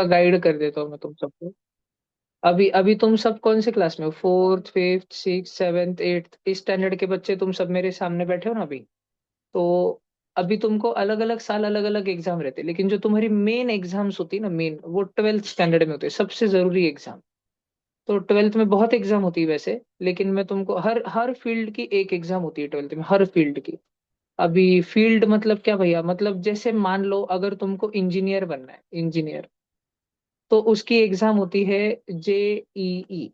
Guide कर देता हूँ मैं तुम सबको। अभी अभी तुम सब कौन से क्लास में हो? Fourth, fifth, six, seventh, eighth, इस स्टैंडर्ड के बच्चे तुम सब मेरे सामने बैठे हो ना अभी। तो अभी तुमको अलग अलग साल अलग अलग एग्जाम रहते हैं, लेकिन जो तुम्हारी मेन एग्जाम्स होती है ना, मेन वो ट्वेल्थ स्टैंडर्ड में होती है, सबसे जरूरी एग्जाम। तो ट्वेल्थ में बहुत एग्जाम होती है वैसे, लेकिन मैं तुमको हर हर फील्ड की एक एग्जाम होती है ट्वेल्थ में, हर फील्ड की। अभी फील्ड मतलब क्या भैया, मतलब जैसे मान लो अगर तुमको इंजीनियर बनना है, इंजीनियर, तो उसकी एग्जाम होती है जेईई।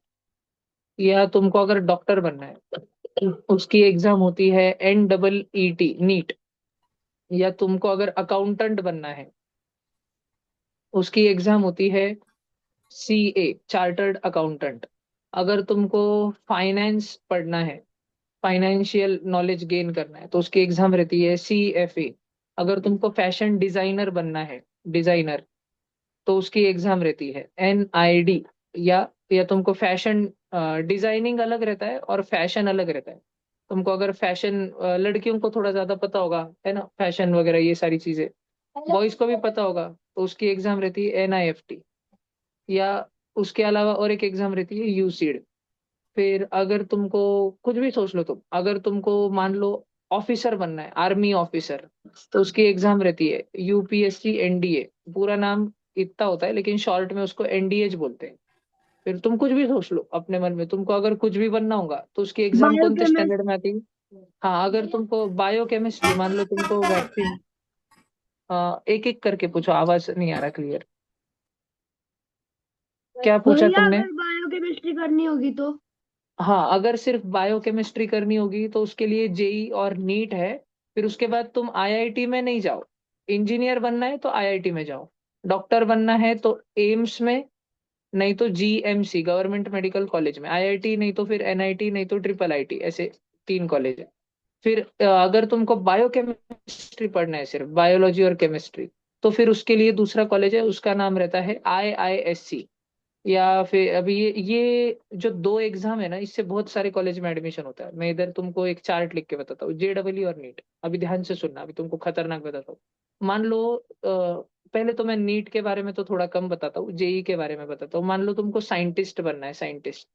या तुमको अगर डॉक्टर बनना है, उसकी एग्जाम होती है NEET, नीट। या तुमको अगर अकाउंटेंट बनना है, उसकी एग्जाम होती है CA, चार्टर्ड अकाउंटेंट। अगर तुमको फाइनेंस पढ़ना है, फाइनेंशियल नॉलेज गेन करना है, तो उसकी एग्जाम रहती है CFA। अगर तुमको फैशन डिजाइनर बनना है, डिजाइनर, तो उसकी एग्जाम रहती है NID। या तुमको फैशन डिजाइनिंग अलग रहता है और फैशन अलग रहता है। तुमको अगर फैशन, लड़कियों को थोड़ा ज्यादा पता होगा, है ना, फैशन वगैरह ये सारी चीजें, बॉयज को भी पता होगा, तो उसकी एग्जाम रहती है NIFT। या उसके अलावा और एक एग्जाम रहती है UCED। फिर अगर तुमको कुछ भी सोच लो, तुम अगर तुमको मान लो ऑफिसर बनना है, आर्मी ऑफिसर, तो उसकी एग्जाम रहती है UPSC NDA। पूरा नाम इतना होता है, लेकिन शॉर्ट में उसको NDA बोलते हैं। फिर तुम कुछ भी सोच लो अपने मन में, तुमको अगर कुछ भी बनना होगा तो उसकी एग्जाम कौन से बायोकेमिस्ट्री। स्टैंडर्ड में आती है? हाँ, अगर तुमको बायोकेमिस्ट्री, मान लो तुमको वैक्सीन, एक एक करके पूछो, आवाज नहीं आ रहा क्लियर। क्या पूछा भैया तुमने? अगर बायोकेमिस्ट्री करनी होगी तो? हाँ, अगर सिर्फ बायोकेमिस्ट्री करनी होगी तो उसके लिए जेई और नीट है। फिर उसके बाद तुम IIT में नहीं जाओ। इंजीनियर बनना है तो IIT में जाओ। डॉक्टर बनना है तो एम्स में, नहीं तो GMC, गवर्नमेंट मेडिकल कॉलेज में। IIT नहीं तो फिर NIT, नहीं तो IIIT, ऐसे 3 कॉलेज है। फिर अगर तुमको बायोकेमिस्ट्री पढ़ना है, सिर्फ बायोलॉजी और केमिस्ट्री, तो फिर उसके लिए दूसरा कॉलेज है, उसका नाम रहता है IISc। या फिर अभी ये जो दो एग्जाम है ना, इससे बहुत सारे कॉलेज में एडमिशन होता है। मैं इधर तुमको एक चार्ट लिख के बताता हूँ, JEE और नीट। अभी ध्यान से सुनना, अभी तुमको खतरनाक बताता हूँ। मान लो पहले तो मैं नीट के बारे में तो थोड़ा कम बताता हूँ, जेई के बारे में बताता हूँ। मान लो तुमको साइंटिस्ट बनना है, साइंटिस्ट।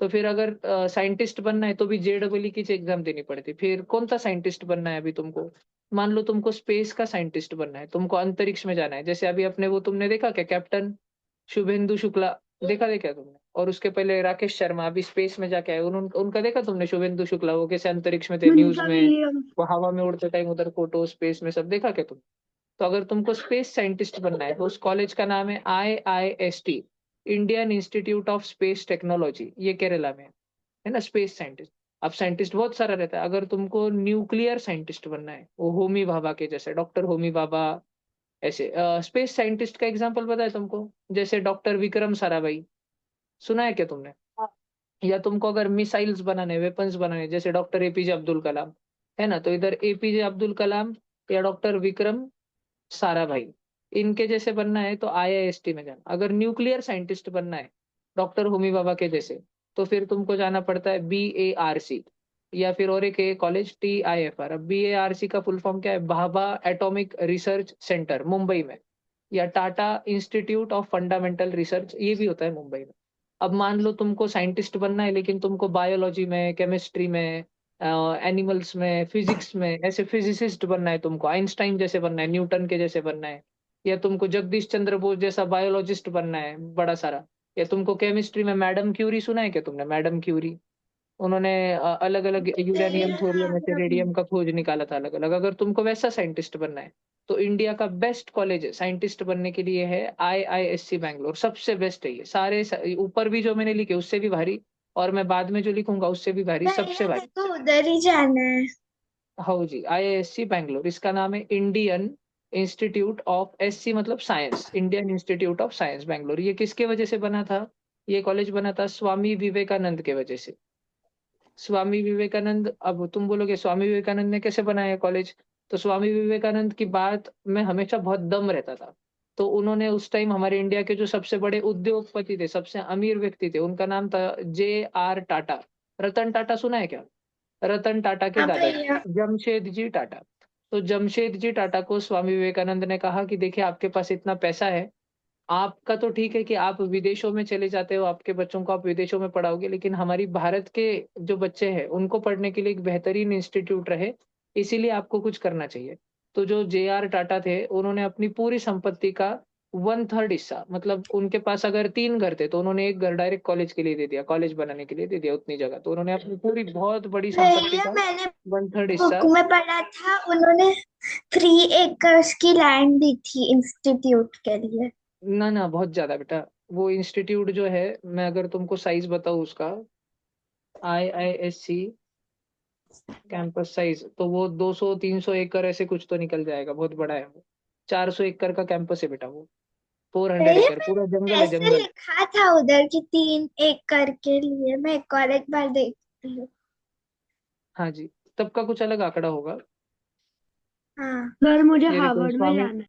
तो फिर अगर साइंटिस्ट बनना है तो भी JEE की एग्जाम देनी पड़ती। फिर कौन सा साइंटिस्ट बनना है अभी तुमको? मान लो तुमको स्पेस का साइंटिस्ट बनना है, तुमको अंतरिक्ष में जाना है। जैसे अभी अपने वो तुमने देखा क्या, कैप्टन शुभेंदु शुक्ला, देखा देखा तुमने? और उसके पहले राकेश शर्मा अभी स्पेस में जाके आए, उनका देखा तुमने? शुभेंदु शुक्ला वो कैसे अंतरिक्ष में थे, न्यूज सुनीता में, विलियम्स। वो हवा में उड़ते टाइम उधर फोटो, स्पेस में सब देखा क्या तुम? तो अगर तुमको स्पेस साइंटिस्ट बनना है तो उस कॉलेज का नाम है IIST, Indian institute of space technology. ये केरला में है ना, स्पेस साइंटिस्ट। अब साइंटिस्ट बहुत सारा रहता है। अगर तुमको न्यूक्लियर साइंटिस्ट बनना है, वो होमी भाभा के जैसे, डॉक्टर होमी भाभा, ऐसे स्पेस साइंटिस्ट का एग्जांपल पता है तुमको? जैसे डॉक्टर विक्रम साराभाई, सुना है क्या तुमने? या तुमको अगर मिसाइल्स बनाने, वेपन्स बनाने, जैसे डॉक्टर APJ अब्दुल कलाम, है ना, तो इधर APJ अब्दुल कलाम या डॉक्टर विक्रम साराभाई, इनके जैसे बनना है तो IIST में जाना। अगर न्यूक्लियर साइंटिस्ट बनना है डॉक्टर होमी बाबा के जैसे, तो फिर तुमको जाना पड़ता है BARC। या फिर और एक कॉलेज TIFR। अब BARC का फुल फॉर्म क्या है? Bhabha atomic research centre, Mumbai में। या Tata institute of fundamental research, ये भी होता है मुंबई में। अब मान लो तुमको साइंटिस्ट बनना है, लेकिन तुमको बायोलॉजी में, केमिस्ट्री में, एनिमल्स में, फिजिक्स में, ऐसे फिजिसिस्ट बनना है, तुमको आइंस्टाइन जैसे बनना है, न्यूटन के जैसे बनना है। या तुमको जगदीश चंद्र बोस जैसा बायोलॉजिस्ट बनना है, बड़ा सारा। या तुमको केमिस्ट्री में मैडम क्यूरी, सुना है क्या तुमने? मैडम क्यूरी, उन्होंने अलग अलग यूरेनियम, थोरियम, ऐसे रेडियम का खोज निकाला था, अलग अलग। अगर तुमको वैसा साइंटिस्ट बनना है, तो इंडिया का बेस्ट कॉलेज है साइंटिस्ट बनने के लिए है IISc बैंगलोर। सबसे बेस्ट है ये, ऊपर भी जो मैंने लिखे उससे भी भारी, और मैं बाद में जो लिखूंगा उससे भी भारी, सबसे भैया मेरे भारी। को उधर ही जाना है। हाँ जी, IISc बैंगलोर, इसका नाम है इंडियन इंस्टीट्यूट ऑफ, SC मतलब science, Indian institute of science Bangalore. ये किसके वजह से बना था? ये कॉलेज बना था स्वामी विवेकानंद के वजह से। स्वामी विवेकानंद, अब तुम बोलोगे स्वामी विवेकानंद ने कैसे बनाया कॉलेज? तो स्वामी विवेकानंद की बात में हमेशा बहुत दम रहता था। तो उन्होंने उस टाइम हमारे इंडिया के जो सबसे बड़े उद्योगपति थे, सबसे अमीर व्यक्ति थे, उनका नाम था JR टाटा। रतन टाटा सुना है क्या? रतन टाटा के हाँ दादाजी, भैया। जमशेद जी टाटा। तो जमशेद जी टाटा को स्वामी विवेकानंद ने कहा कि देखिए, आपके पास इतना पैसा है, आपका तो ठीक है कि आप विदेशों में चले जाते हो, आपके बच्चों को आप विदेशों में पढ़ाओगे, लेकिन हमारी भारत के जो बच्चे हैं उनको पढ़ने के लिए एक बेहतरीन इंस्टीट्यूट रहे, इसीलिए आपको कुछ करना चाहिए। तो जो जे आर टाटा थे, उन्होंने अपनी पूरी संपत्ति का वन थर्ड हिस्सा, मतलब उनके पास अगर 3 घर थे तो उन्होंने एक घर डायरेक्ट कॉलेज के लिए दे दिया, कॉलेज बनाने के लिए दे दिया उतनी जगह। तो उन्होंने अपनी पूरी बहुत बड़ी संपत्ति भैया का मैंने वन थर्ड बुक हिस्सा। में पढ़ा था, उन्होंने 3 एकर्स की लैंड दी थी इंस्टीट्यूट के लिए। ना ना, बहुत ज्यादा बेटा। वो इंस्टीट्यूट जो है, मैं अगर तुमको साइज बताऊं उसका, IISC कैंपस साइज, तो वो 200-300 एकड़ ऐसे कुछ तो निकल जाएगा, बहुत बड़ा है वो। 400 एकड़ का कैंपस है बेटा वो। 400 भैया एकड़ मैंने पूरा जंगल है, ऐसे जंगल। लिखा था उधर कि 3 एकड़ के लिए। मैं एक और एक बार देखती हूँ। हाँ जी, तब का कुछ अलग आंकड़ा होगा। हाँ सर, मुझे ये देखो हार्वर्ड में स्वामी, जाना है।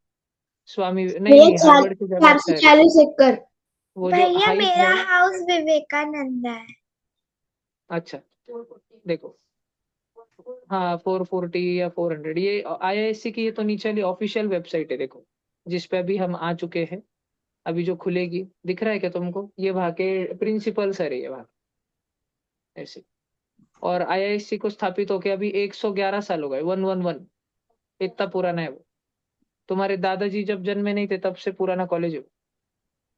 स्वामी नहीं भैया नहीं, चार हार्वर्ड से ज्यादा चार अच्छा सौ है बेटा। चालीस एकड़ वो जो भैया हाइट मेरा है। हाउस विवेकानंदा है। अच्छा, देखो, हाँ 440 या 400, ये IISC की, ये तो नीचे वाली ऑफिशियल वेबसाइट है, देखो, जिस पे अभी हम आ चुके हैं। अभी जो खुलेगी, दिख रहा है क्या तुमको? ये वहाँ के प्रिंसिपल सर है, ये वहाँ ऐसे। और IISC को स्थापित होके अभी 111 साल हो गए, 111, इतना पुराना है वो। तुम्हारे दादाजी जब जन्मे नहीं थे तब से पुराना कॉलेज है वो।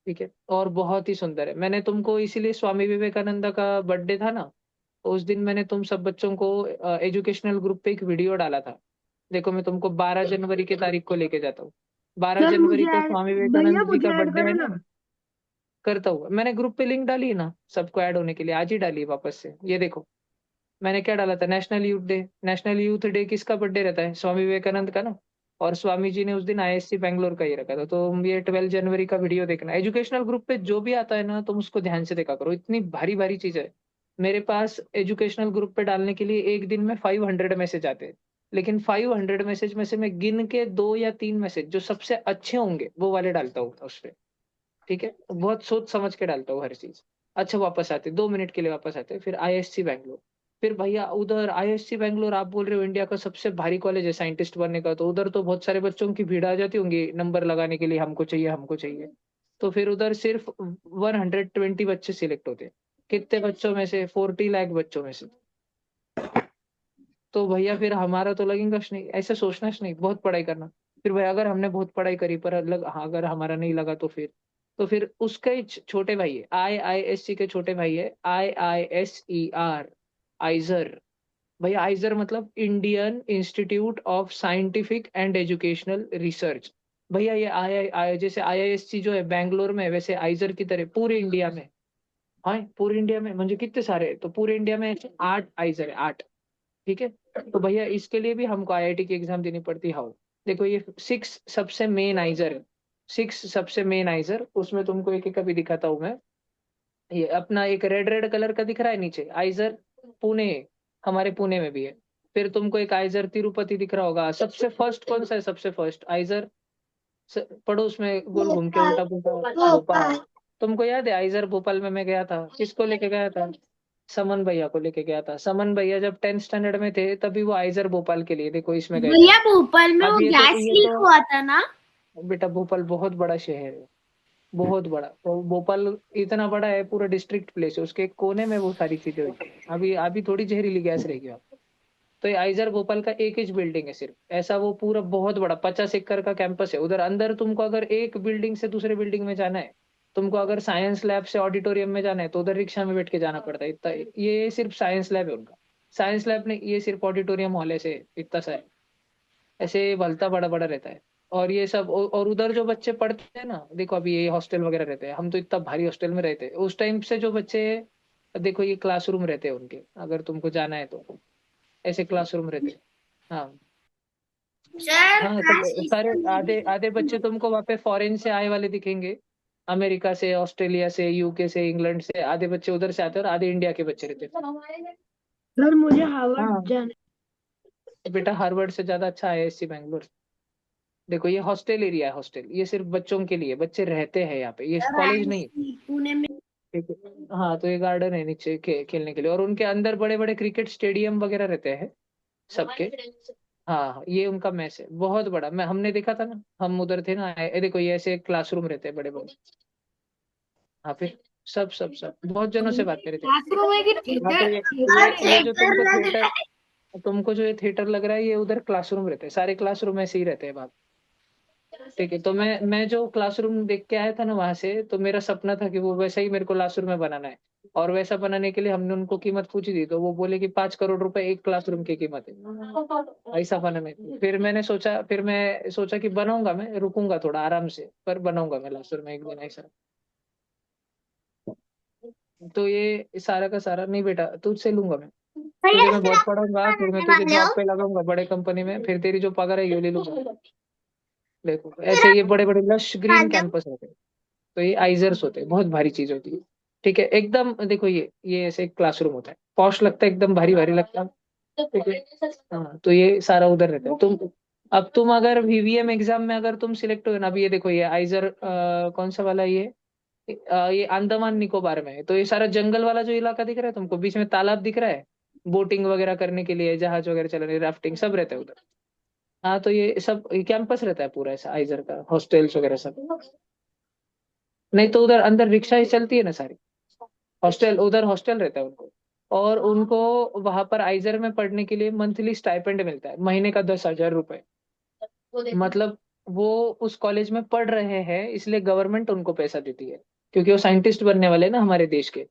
ठीक है, और बहुत ही सुंदर है। मैंने तुमको इसीलिए, स्वामी विवेकानंद का बर्थडे था ना, तो उस दिन मैंने तुम सब बच्चों को एजुकेशनल ग्रुप पे एक वीडियो डाला था। देखो, मैं तुमको 12 जनवरी की तारीख को लेके जाता हूँ। बारह सर जनवरी मुझे को स्वामी भैया विवेकानंद जी मुझे का ऐड बर्थडे है करो ना। ना। करता हुआ मैंने ग्रुप पे लिंक डाली है ना, सबको ऐड होने के लिए, आज ही डाली है वापस से। ये देखो, मैंने क्या डाला था, national youth day. National youth day किसका बर्थडे रहता है? स्वामी विवेकानंद का ना। और स्वामी जी ने उस दिन IISC बैंगलोर का ही रखा था। तो ये 12 जनवरी का वीडियो देखना, एजुकेशनल ग्रुप पे जो भी आता है ना, तुम उसको ध्यान से देखा करो, इतनी भारी भारी चीज है। मेरे पास एजुकेशनल ग्रुप पे डालने के लिए एक दिन में 500 मैसेज आते हैं, लेकिन 500 मैसेज में से मैं गिन के 2 या 3 मैसेज जो सबसे अच्छे होंगे वो वाले डालता हूँ उस पे। ठीक है, बहुत सोच समझ के डालता हूँ हर चीज। अच्छा, वापस आते, 2 मिनट के लिए वापस आते, फिर IISC बैंगलोर। फिर भैया उधर IISC बैंगलोर, आप बोल रहे हो इंडिया का सबसे भारी कॉलेज है साइंटिस्ट बनने का, तो उधर तो बहुत सारे बच्चों की भीड़ आ जाती होंगी नंबर लगाने के लिए, हमको चाहिए हमको चाहिए। तो फिर उधर सिर्फ 120 बच्चे सिलेक्ट होते हैं। कितने बच्चों में से? 40 लाख बच्चों में से। तो भैया फिर हमारा तो लगेगा नहीं, ऐसे सोचना नहीं, बहुत पढ़ाई करना। फिर भाई अगर हमने बहुत पढ़ाई करी पर हाँ, अगर हमारा नहीं लगा तो फिर उसका ही छोटे भाई है, IISC के छोटे भाई है, IISER, आइजर। भैया आइजर मतलब Indian institute of scientific and educational research. भैया ये जैसे IISC जो है बैंगलोर में है, वैसे आइजर की तरह पूरे इंडिया में। हाँ, पूरे इंडिया में म्हणजे कितने सारे हैं? तो पूरे इंडिया में 8 आइजर है, 8। ठीक है, तो भैया इसके लिए भी हमको IIT की एग्जाम देनी पड़ती है। हाउ? देखो, ये 6 सबसे मेन आइजर है। 6 सबसे मेन आइजर, उसमें तुमको एक एक का भी दिखाता हूँ मैं। ये अपना एक रेड रेड कलर का दिख रहा है नीचे, आइजर पुणे, हमारे पुणे में भी है। फिर तुमको एक आइजर तिरुपति दिख रहा होगा। सबसे फर्स्ट कौन सा है? सबसे फर्स्ट आइजर, पढ़ो उसमें गोल घूम के भोपाल। उल्टा पुल्टा। भोपाल। भोपाल। तुमको याद है आइजर भोपाल में मैं गया था, किसको लेके गया था? समन भैया को लेके गया था। समन भैया जब 10th स्टैंडर्ड में थे तभी वो आइजर भोपाल के लिए, देखो इसमें गए थे। भैया भोपाल में अब वो ये गैस लीक तो हुआ था ना। बेटा, भोपाल बहुत बड़ा शहर है, बहुत बड़ा। तो भोपाल इतना बड़ा है, पूरा डिस्ट्रिक्ट प्लेस है, उसके एक कोने में वो सारी चीजें हुई थी। अभी अभी थोड़ी जहरीली गैस रहेगी आप। तो ये आइजर भोपाल का एक ही बिल्डिंग है सिर्फ, ऐसा वो पूरा बहुत बड़ा 50 एकड़ का कैंपस है उधर अंदर। तुमको अगर एक बिल्डिंग से दूसरे बिल्डिंग में जाना है, तुमको अगर साइंस लैब से ऑडिटोरियम में जाना है, तो उधर रिक्शा में बैठ के जाना पड़ता है इतना। ये सिर्फ साइंस लैब है उनका। साइंस लैब नहीं, ये सिर्फ ऑडिटोरियम हॉल ऐसे इतना सा है, ऐसे भलता बड़ा बड़ा रहता है। और ये सब और उधर जो बच्चे पढ़ते हैं ना, देखो अभी ये हॉस्टल वगैरह रहते हैं, हम तो इतना भारी हॉस्टल में रहते हैं उस टाइम से जो बच्चे, देखो ये क्लासरूम रहते हैं उनके, अगर तुमको जाना है तो ऐसे क्लासरूम रहते हैं। हाँ। सर हाँ, काश तो सारे इससे आधे आधे बच्चे मूवी। तुमको वहाँ पे फॉरेन से आए वाले दिखेंगे। अमेरिका से, ऑस्ट्रेलिया से, UK से, इंग्लैंड से, आधे बच्चे उधर से आते हैं और आधे इंडिया के बच्चे रहते हैं। सर मुझे हार्वर्ड हाँ, जाना बेटा हार्वर्ड से ज्यादा अच्छा IISC बैंगलोर। देखो ये हॉस्टल एरिया है, हॉस्टल ये सिर्फ बच्चों के लिए, बच्चे रहते हैं यहाँ पे, ये है। कॉलेज नहीं है। IISc पुणे में। ठीक है, हाँ, तो ये गार्डन है नीचे खेलने के लिए, और उनके अंदर बड़े बड़े क्रिकेट स्टेडियम वगैरह रहते हैं सबके। हाँ हाँ, ये उनका मेस है, बहुत बड़ा। मैं हमने देखा था ना, हम उधर थे ना, देखो ये ऐसे क्लासरूम रहते हैं बड़े बड़े। हाँ फिर सब बहुत जनों से बात करे थे। क्लासरूम है कि हाँ तो थिएटर? ये जो थिएटर तुमको लग थिएटर, रहा है। तुमको जो ये थिएटर लग रहा है, ये उधर क्लासरूम रहते हैं, सारे क्लासरूम ऐसे ही रहते हैं बाप। ठीक है, तो मैं जो क्लासरूम देख के आया था ना वहां से, तो मेरा सपना था कि वो वैसा ही मेरे को क्लासरूम में बनाना है। और वैसा बनाने के लिए हमने उनको कीमत पूछी थी, तो वो बोले कि 5 करोड़ रुपए एक क्लासरूम की कीमत है, ऐसा बनाने की। फिर मैं सोचा कि बनाऊंगा, मैं रुकूंगा थोड़ा आराम से, पर बनाऊंगा मैं क्लासरूम में एक दिन ऐसा। तो ये सारा का सारा नहीं बेटा, तुझसे लूंगा मैं। तुझे भैया मैं फिर बहुत आप पढ़ाऊंगा, फिर मैं बनाने तुझे वाले हो? जॉब पे लगाऊंगा बड़े कंपनी में, फिर तेरी जो पगार है ये ले लूंगा। देखो फिर ऐसे आप ये बड़े बड़े लश ग्रीन वाले हो? कैंपस होते हैं। तो ये आइजर्स होते हैं, बहुत भारी चीज होती है। ठीक है एकदम, देखो ये ऐसे एक क्लासरूम होता है, पॉश लगता है, एकदम भारी भारी लगता है। ठीक है। हाँ तो ये सारा उधर रहता है। अब तुम अगर वीवीएम एग्जाम में अगर तुम सिलेक्ट हुए ना, अभी ये देखो ये आइजर कौन सा वाला ये अंडमान निकोबार में है। तो ये सारा जंगल वाला जो इलाका दिख रहा है तुमको, बीच में तालाब दिख रहा है, बोटिंग वगैरह करने के लिए जहाज वगैरह चल रहे हैं, राफ्टिंग सब रहता है उधर। हाँ तो ये सब कैंपस रहता है पूरा ऐसा आइजर का, हॉस्टल्स वगैरह सब। नहीं तो उधर अंदर रिक्शा ही चलती है ना सारी। हॉस्टल, उधर हॉस्टल रहता है उनको। और उनको वहां पर आइजर में पढ़ने के लिए मंथली स्टाइपेंड मिलता है, महीने का 10,000 रुपए। मतलब वो उस कॉलेज में पढ़ रहे हैं, इसलिए गवर्नमेंट उनको पैसा देती है, क्योंकि वो साइंटिस्ट बनने वाले हैं ना हमारे देश के।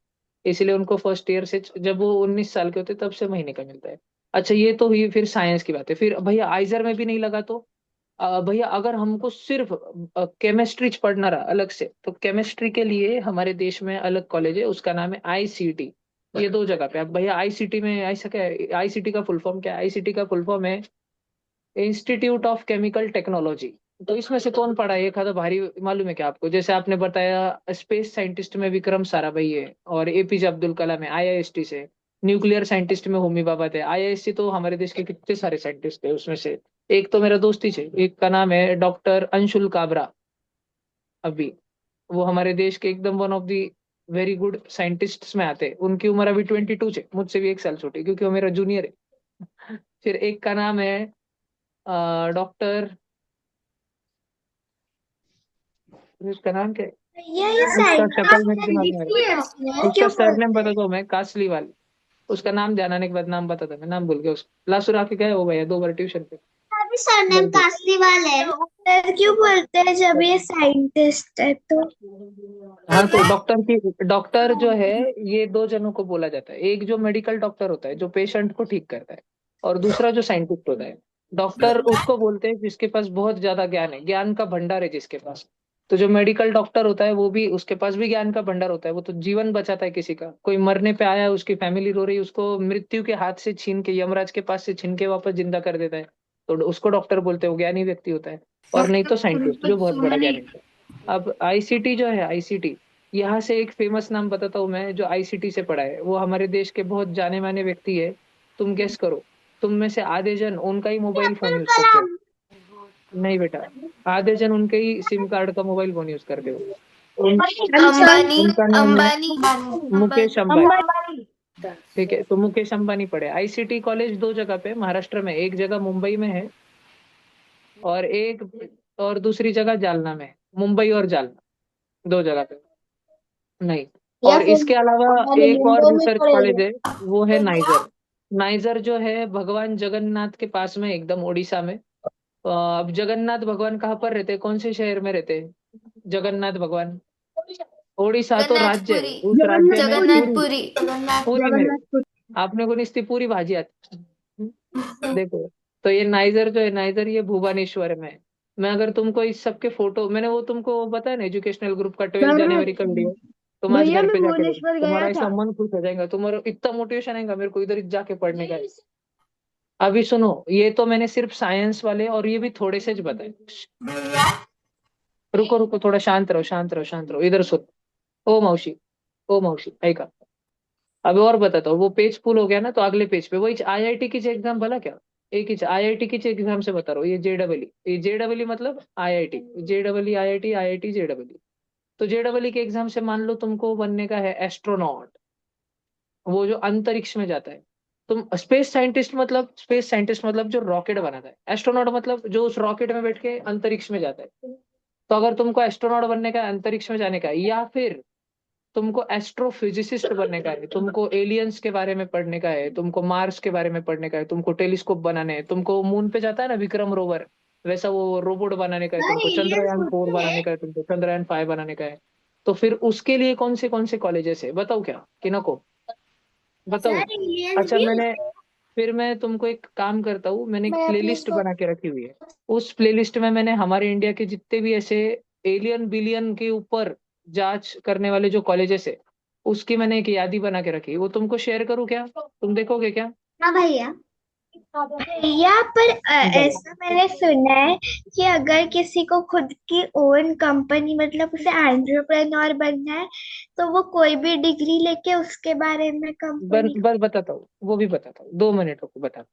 इसलिए उनको फर्स्ट ईयर से, जब वो 19 साल के होते तब से महीने का मिलता है। अच्छा ये तो हुई फिर साइंस की बात है। फिर भैया आइजर में भी नहीं लगा तो भैया अगर हमको सिर्फ केमिस्ट्री पढ़ना रहा अलग से, तो केमिस्ट्री के लिए हमारे देश में अलग कॉलेज है, उसका नाम है आईसीटी। ये दो जगह पे। अब भैया आईसीटी में ऐसा क्या है, आईसीटी का फुल फॉर्म क्या है? आईसीटी का फुल फॉर्म है इंस्टीट्यूट ऑफ केमिकल टेक्नोलॉजी। तो इसमें से कौन पढ़ा है? एक आधा भारी मालूम है क्या आपको? जैसे आपने बताया स्पेस साइंटिस्ट में विक्रम साराभाई है, और एपीजे अब्दुल कलाम है आईआईएसटी से। न्यूक्लियर साइंटिस्ट में होमी भाभा थे आईआईएससी। तो हमारे देश के कितने सारे साइंटिस्ट थे उसमें से। एक तो मेरा दोस्त ही है, एक का नाम है डॉक्टर अंशुल काबरा। अभी वो हमारे देश के एकदम one of the very good scientists में आते हैं। उनकी उम्र अभी 22 है, मुझसे भी 1 साल छोटी, क्योंकि वो मेरा जूनियर है। फिर एक का नाम है डॉक्टर, उसका नाम क्या है? भैया ये उसका साइंटिस्ट शक्ल मेरे दिमाग में आ रहा साइंटिस्ट है। में उसका क्यों सरनेम बोलते बता हैं? दो, मैं कासलीवाल। उसका नाम जानने के बाद नाम बता था, मैं नाम भूल गया उसका। लासुरा के गए हो भैया 2 बार ट्यूशन पे। अभी सरनेम गलती। कासलीवाल है, डॉक्टर क्यों बोलते हैं जब ये साइंटिस्ट है तो? हाँ तो डॉक्टर जो है, ये दो जनों को बोला जाता है। एक जो मेडिकल डॉक्टर होता है जो पेशेंट को ठीक करता है, और दूसरा जो साइंटिस्ट होता है। डॉक्टर उसको बोलते हैं जिसके पास बहुत ज्यादा ज्ञान है, ज्ञान का भंडार है जिसके पास। तो जो मेडिकल डॉक्टर होता है वो भी, उसके पास भी ज्ञान का भंडार होता है। वो तो जीवन बचाता है किसी का, कोई मरने पे आया है, उसकी फैमिली रो रही है, उसको मृत्यु के हाथ से छीन के, यमराज के पास से छीन के वापस जिंदा कर देता है। तो उसको डॉक्टर बोलते हैं, वो ज्ञानी व्यक्ति होता है। और नहीं तो साइंटिस्ट जो बहुत बड़ा ज्ञानी होता है। अब आईसीटी जो है, आईसीटी, यहाँ से एक फेमस नाम बताता हूँ मैं, जो आईसीटी से पढ़ा है, वो हमारे देश के बहुत जाने माने व्यक्ति है। तुम गेस करो, तुम में से आधे जन उनका ही मोबाइल फोन अब्दुल यूज करते हो। कलाम। नहीं बेटा, आधे जन उनके ही सिम कार्ड का मोबाइल फोन यूज करते हो। उन, I'm sorry। अंबानी। उनका नाम है अंबानी। मुकेश अंबानी। अंबानी। अंबानी। ठीक है, तो मुकेश अंबानी पढ़े। आईसीटी कॉलेज दो जगह पे महाराष्ट्र में, एक जगह मुंबई में है, और एक और दूसरी जगह जालना में है। मुंबई और जालना, दो जगह पे। नहीं। या और फिर इसके अलावा अंबानी एक और मुंबई में रिसर्च कॉलेज पड़ेगा? है, वो है नाइजर। नाइजर जो है भगवान जगन्नाथ के पास में, एकदम उड़ीसा में। अब जगन्नाथ भगवान कहाँ पर रहते हैं, कौन से शहर में रहते हैं जगन्नाथ भगवान? उड़ीसा तो राज्य है, जगन्नाथपुरी। उस राज्य में पूरी, जगन्नाथपुरी। पूरी मेरे, आपने को निस्ती पूरी भाजी आती। देखो, तो ये नाइजर जो है, नाइजर ये भुवनेश्वर में है। मैं अगर तुमको इस सब के फोटो, मैंने वो तुमको बताया ना एजुकेशनल ग्रुप का 12 जनवरी का वीडियो, तुम आज भैया घर मैं पे जाके देखो, भुवनेश्वर तुम्हारा गया ऐसा था। मन खुश हो जाएगा, तुम्हारा इतना मोटिवेशन आएगा मेरे को इधर जाके पढ़ने का। अभी सुनो, ये तो मैंने सिर्फ साइंस वाले और ये भी थोड़े से ज बताए। रुको रुको, थोड़ा शांत रहो, शांत रहो, शांत रहो, इधर सुनो। ओ मौसी, ओ मौसी ऐका। अभी और बताता हूँ, वो पेज फुल हो गया ना, तो अगले पेज पे वही आईआईटी की एग्जाम भला क्या, एक ही आईआईटी की एग्जाम से बता रहा हूँ। ये जेडबलई, ये जेडबलई मतलब आईआईटी, जेडबलई आईआईटी, आईआईटी जेडबलई। तो जेडबलई के एग्जाम से मान लो तुमको बनने का है एस्ट्रोनॉट, वो जो अंतरिक्ष में जाता है। तुम स्पेस साइंटिस्ट मतलब जो रॉकेट बनाता है, एस्ट्रोनॉट मतलब जो उस रॉकेट में बैठ के अंतरिक्ष में जाता है। तो अगर तुमको एस्ट्रोनॉट बनने का है, अंतरिक्ष में जाने का है, या फिर तुमको एस्ट्रोफिजिसिस्ट बनने का है, तुमको एलियंस के बारे में पढ़ने का है, तुमको मार्स के बारे में पढ़ने का है, तुमको टेलीस्कोप बनाने हैं, तुमको मून पे जाता है ना विक्रम रोवर, वैसा वो रोबोट बनाने का है, सर तुमको एलियंस चंद्रयान 4 होते हैं। बनाने का है, तुमको चंद्रयान 5 बनाने का है। तो फिर उसके लिए कौन से कॉलेजेस है बताओ, क्या किनको बताओ। सर एलियंस अच्छा, भी होते हैं। फिर मैं तुमको एक काम करता हूँ, मैंने एक मैं अपने प्लेलिस्ट इसको। बना के रखी हुई है। उस प्लेलिस्ट में मैंने हमारे इंडिया के जितने भी ऐसे एलियन बिलियन के ऊपर जांच करने वाले जो कॉलेजेस है, उसकी मैंने एक यादी बना के रखी है। वो तुमको शेयर करूँ क्या, तुम देखोगे क्या? हाँ भैया। भैया पर बताओ। ऐसा मैंने सुना है कि अगर किसी को खुद की ओन कंपनी मतलब उसे एंटरप्रेन्योर बनना है तो वो कोई भी डिग्री लेके उसके बारे में कंपनी। बस बताता हूँ, वो भी बताता हूँ, 2 मिनट रुको बता।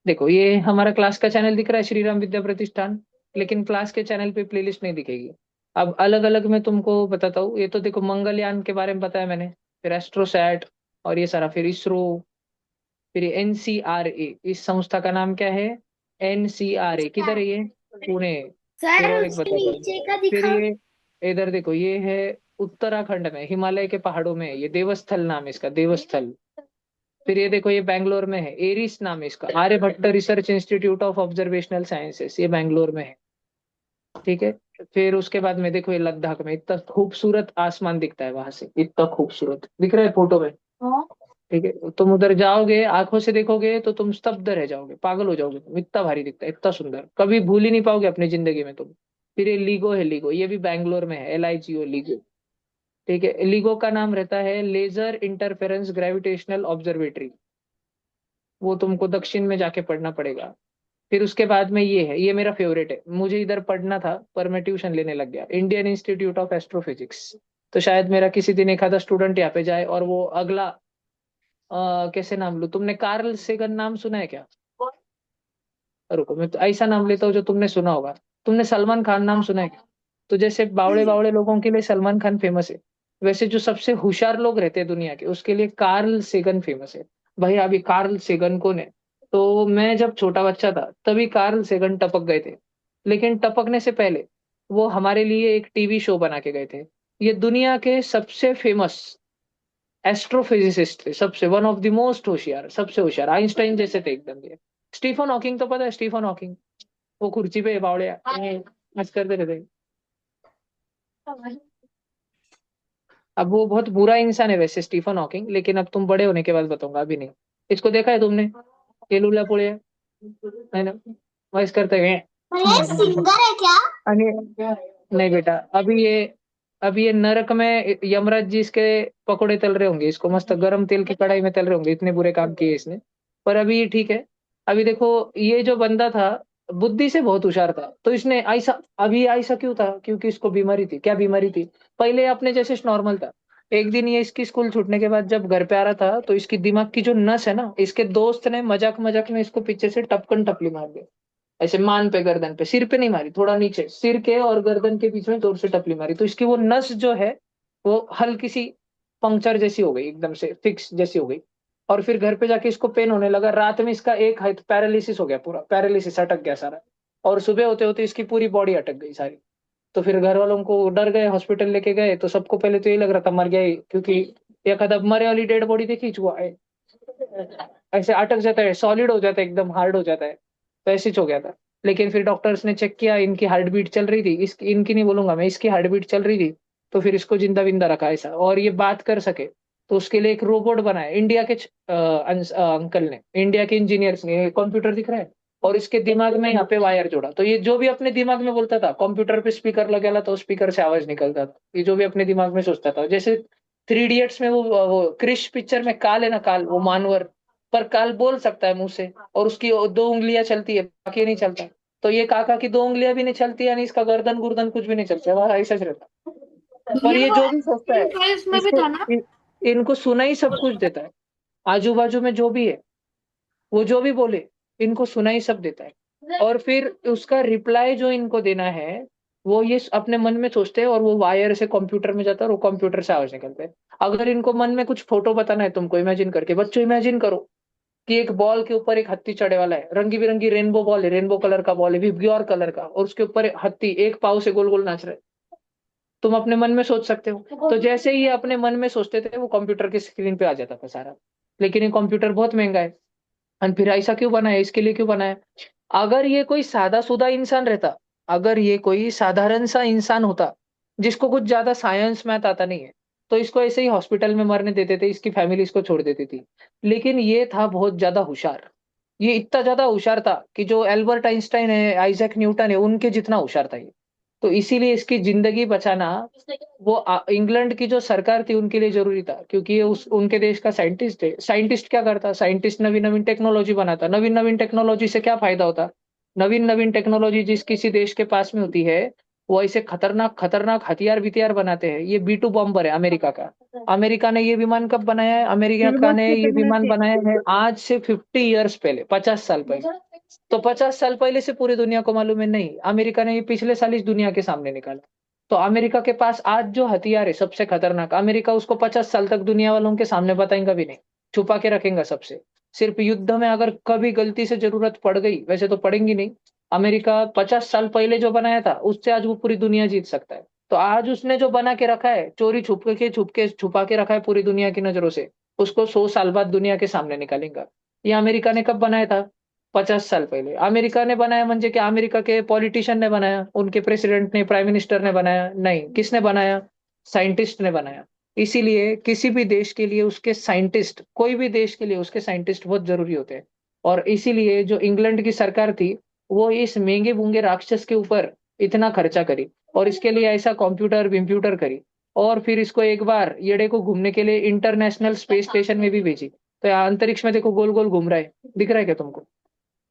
देखो, ये हमारा क्लास का चैनल दिख रहा है, श्री राम विद्या प्रतिष्ठान। लेकिन क्लास के चैनल पे प्लेलिस्ट नहीं दिखेगी। अब अलग अलग मैं तुमको बताता हूँ। ये तो देखो, मंगलयान के बारे में बताया मैंने, फिर एस्ट्रोसैट और ये सारा, फिर इसरो, फिर एनसीआरए, इस संस्था का नाम क्या है? एनसीआरए, किधर है ये? पुणे। फिर सर और एक उसके बताता हूँ। नीचे का फिर दिखाओ। ये इधर देखो, ये है उत्तराखंड में, हिमालय के पहाड़ों में है। ये देवस्थल नाम है इसका, देवस्थल। फिर ये देखो, ये बैंगलोर में है, एरिस नाम है इसका, Aryabhatta research institute of observational sciences, ये बैंगलोर में है। ठीक है। फिर उसके बाद में देखो, ये लद्दाख में इतना खूबसूरत आसमान दिखता है, वहां से इतना खूबसूरत दिख रहा है फोटो में। ठीक है, तुम उधर जाओगे, आंखों से देखोगे तो तुम स्तब्ध रह जाओगे, पागल हो जाओगे, तुम इतना भारी दिखता है, इतना सुंदर, कभी भूल ही नहीं पाओगे अपनी जिंदगी में तुम। फिर ये लीगो है, लीगो ये भी बैंगलोर में है, LIGO, लीगो। ठीक है, लीगो का नाम रहता है लेजर इंटरफेरेंस ग्रेविटेशनल ऑब्जर्वेटरी। वो तुमको दक्षिण में जाके पढ़ना पड़ेगा। फिर उसके बाद में ये है, ये मेरा फेवरेट है, मुझे इधर पढ़ना था पर मैं ट्यूशन लेने लग गया, इंडियन इंस्टीट्यूट ऑफ एस्ट्रोफिजिक्स। तो शायद मेरा किसी दिन एक आधा स्टूडेंट यहाँ पे जाए और वो अगला कैसे नाम लूं, तुमने कार्ल सेगन नाम सुना है क्या? रुको, मैं तो ऐसा नाम लेता हूँ जो तुमने सुना होगा। तुमने सलमान खान नाम सुना है क्या? तो जैसे बावड़े बावड़े लोगों के लिए सलमान खान फेमस है, वैसे जो सबसे होशियार लोग रहते हैं दुनिया के, उसके लिए कार्ल सेगन फेमस है। भाई अभी कार्ल सेगन कौन है? तो मैं जब छोटा बच्चा था तभी कार्ल सेगन टपक गए थे। लेकिन टपकने से पहले वो हमारे लिए एक टीवी शो बना के गए थे। ये दुनिया के सबसे फेमस एस्ट्रोफिजिसिस्ट थे, सबसे वन ऑफ द मोस्ट होशियार, सबसे होशियार, आइंस्टाइन जैसे थे एकदम ये। स्टीफन हॉकिंग तो पता है, स्टीफन हॉकिंग, वो कुर्सी पे बावड़े मस्त करते रहते। अब वो बहुत बुरा इंसान है वैसे स्टीफन हॉकिंग, लेकिन अब तुम बड़े होने के बाद बताऊंगा, अभी नहीं। इसको देखा है तुमने, ये लूला पुड़िया है ना, वॉइस करते हुए ये सिंगर है क्या? अरे नहीं बेटा, अभी ये नरक में यमराज जी इसके पकोड़े तल रहे होंगे, इसको मस्त गरम तेल की कढ़ाई में तल रहे होंगे, इतने बुरे काम किए इसने। पर अभी ये ठीक है। अभी देखो, ये जो बंदा था, बुद्धि से बहुत होशियार था, तो इसने ऐसा, अभी ऐसा क्यों था? क्योंकि इसको बीमारी थी। क्या बीमारी थी? पहले अपने जैसे नॉर्मल था। एक दिन ये इसकी स्कूल छूटने के बाद जब घर पे आ रहा था, तो इसकी दिमाग की जो नस है ना, इसके दोस्त ने मजाक मजाक में इसको पीछे से टपकन टपली मार दी। ऐसे मान पे, गर्दन पे, सिर पे नहीं मारी, थोड़ा नीचे, सिर के और गर्दन के बीच में जोर से टपली मारी, तो इसकी वो नस जो है, वो हल्की सी पंक्चर जैसी हो गई, एकदम से फिक्स जैसी हो गई। और फिर घर पे जाके इसको पेन होने लगा, रात में इसका एक हाथ पैरालिसिस हो गया, पूरा पैरालिसिस, अटक गया सारा। और सुबह होते होते इसकी पूरी बॉडी अटक गई सारी। तो फिर घर वालों को डर गए, हॉस्पिटल लेके गए, तो सबको पहले तो ये लग रहा था मर गया ही, क्योंकि एक आधा मरे वाली डेड बॉडी देखी चुहा है, ऐसे अटक जाता है, सॉलिड हो जाता है, एकदम हार्ड हो जाता है, तो ऐसे ही हो गया था। लेकिन फिर डॉक्टर्स ने चेक किया, इनकी हार्ट बीट चल रही थी, इसकी इनकी नहीं बोलूंगा मैं, इसकी हार्ट बीट चल रही थी। तो फिर इसको जिंदा विंदा रखा ऐसा, और ये बात कर सके, तो उसके लिए एक रोबोट बनाया इंडिया के अंकल ने, इंडिया के इंजीनियर्स ने, कंप्यूटर दिख रहा है, और इसके दिमाग में यहाँ पे वायर जोड़ा, तो ये जो भी अपने दिमाग में बोलता था, कंप्यूटर पे स्पीकर लगा तो स्पीकर से आवाज निकलता था, ये जो भी अपने दिमाग में सोचता था, जैसे 3 इडियट्स में वो क्रिश पिक्चर में काल है ना, काल, वो मानवर, पर काल बोल सकता है मुंह से, और उसकी 2 उंगलियां चलती है, बाकी नहीं चलता। तो ये काका की 2 उंगलियां भी नहीं चलती, यानी इसका गर्दन गुर्दन कुछ भी नहीं चलता, वह ऐसा ही रहता। पर भैया ये वो जो भी सोचता है, एक्टिंग था उसमें भी इसको था ना। इनको सुना ही सब कुछ देता है। आजू बाजू में जो भी है, वो जो भी बोले, इनको सुना ही सब देता है। और फिर उसका रिप्लाई जो इनको देना है, वो ये अपने मन में सोचते हैं, और वो वायर से कंप्यूटर में जाता है, और वो कंप्यूटर से आवाज निकलता है। अगर इनको मन में कुछ फोटो बताना है तुमको, इमेजिन करके, बच्चों इमेजिन करो, कि एक बॉल के ऊपर एक हत्ती चढ़े वाला है, रंगी बिरंगी रेनबो बॉल है, रेनबो कलर का बॉल है, विबग्योर कलर का, और उसके ऊपर हत्ती एक पाव से गोल गोल नाच रहा है। तुम अपने मन में सोच सकते हो। तो जैसे ही ये अपने मन में सोचते थे, वो कंप्यूटर की स्क्रीन पे आ जाता था सारा। लेकिन ये कंप्यूटर बहुत महंगा है। और फिर ऐसा क्यों बनाया, इसके लिए क्यों बनाया? अगर ये कोई सादा सुदा इंसान रहता, अगर ये कोई साधारण सा इंसान होता, जिसको कुछ ज्यादा साइंस मैथ आता नहीं है, तो इसको ऐसे ही हॉस्पिटल में मरने देते थे, इसकी फैमिली इसको छोड़ देती थी। लेकिन ये था बहुत ज्यादा होशियार। ये इतना ज्यादा होशियार था कि जो एल्बर्ट आइंस्टाइन है, आइजैक न्यूटन है, उनके जितना होशियार था ये। तो इसीलिए इसकी जिंदगी बचाना, वो इंग्लैंड की जो सरकार थी उनके लिए जरूरी था, क्योंकि ये उस उनके देश का साइंटिस्ट थे। साइंटिस्ट क्या करता? साइंटिस्ट नवीन नवीन टेक्नोलॉजी बनाता। नवीन नवीन टेक्नोलॉजी से क्या फायदा होता? नवीन नवीन टेक्नोलॉजी जिस किसी देश के पास में होती है, वो ऐसे खतरनाक खतरनाक हथियार विथियार बनाते हैं। ये बी टू बॉम्बर है अमेरिका का। अमेरिका ने ये विमान कब बनाया है? अमेरिका ने ये विमान बनाया है आज से 50 ईयर्स पहले, 50 साल पहले। तो 50 साल पहले से पूरी दुनिया को मालूम है? नहीं, अमेरिका ने ये पिछले साल इस दुनिया के सामने निकाला। तो अमेरिका के पास आज जो हथियार है सबसे खतरनाक, अमेरिका उसको 50 साल तक दुनिया वालों के सामने बताएंगा भी नहीं, छुपा के रखेगा सबसे। सिर्फ युद्ध में अगर कभी गलती से जरूरत पड़ गई, वैसे तो पड़ेंगी नहीं। अमेरिका 50 साल पहले जो बनाया था, उससे आज वो पूरी दुनिया जीत सकता है। तो आज उसने जो बना के रखा है, चोरी छुप के छुपा के रखा है पूरी दुनिया की नजरों से, उसको 100 साल बाद दुनिया के सामने निकालेगा। ये अमेरिका ने कब बनाया था? 50 साल पहले। अमेरिका ने बनाया म्हणजे क्या? अमेरिका के पॉलिटिशियन ने बनाया, उनके प्रेसिडेंट ने, प्राइम मिनिस्टर ने बनाया? नहीं, किसने बनाया? साइंटिस्ट ने बनाया। इसीलिए किसी भी देश के लिए उसके साइंटिस्ट, कोई भी देश के लिए उसके साइंटिस्ट बहुत जरूरी होते हैं। और इसीलिए जो इंग्लैंड की सरकार थी, वो इस महंगे बूंगे राक्षस के ऊपर इतना खर्चा करी, और इसके लिए ऐसा कंप्यूटर विम्प्यूटर करी, और फिर इसको एक बार येड़े को घूमने के लिए इंटरनेशनल स्पेस स्टेशन में भी भेजी। तो यहाँ अंतरिक्ष में देखो गोल गोल घूम रहा है, दिख रहा है क्या तुमको?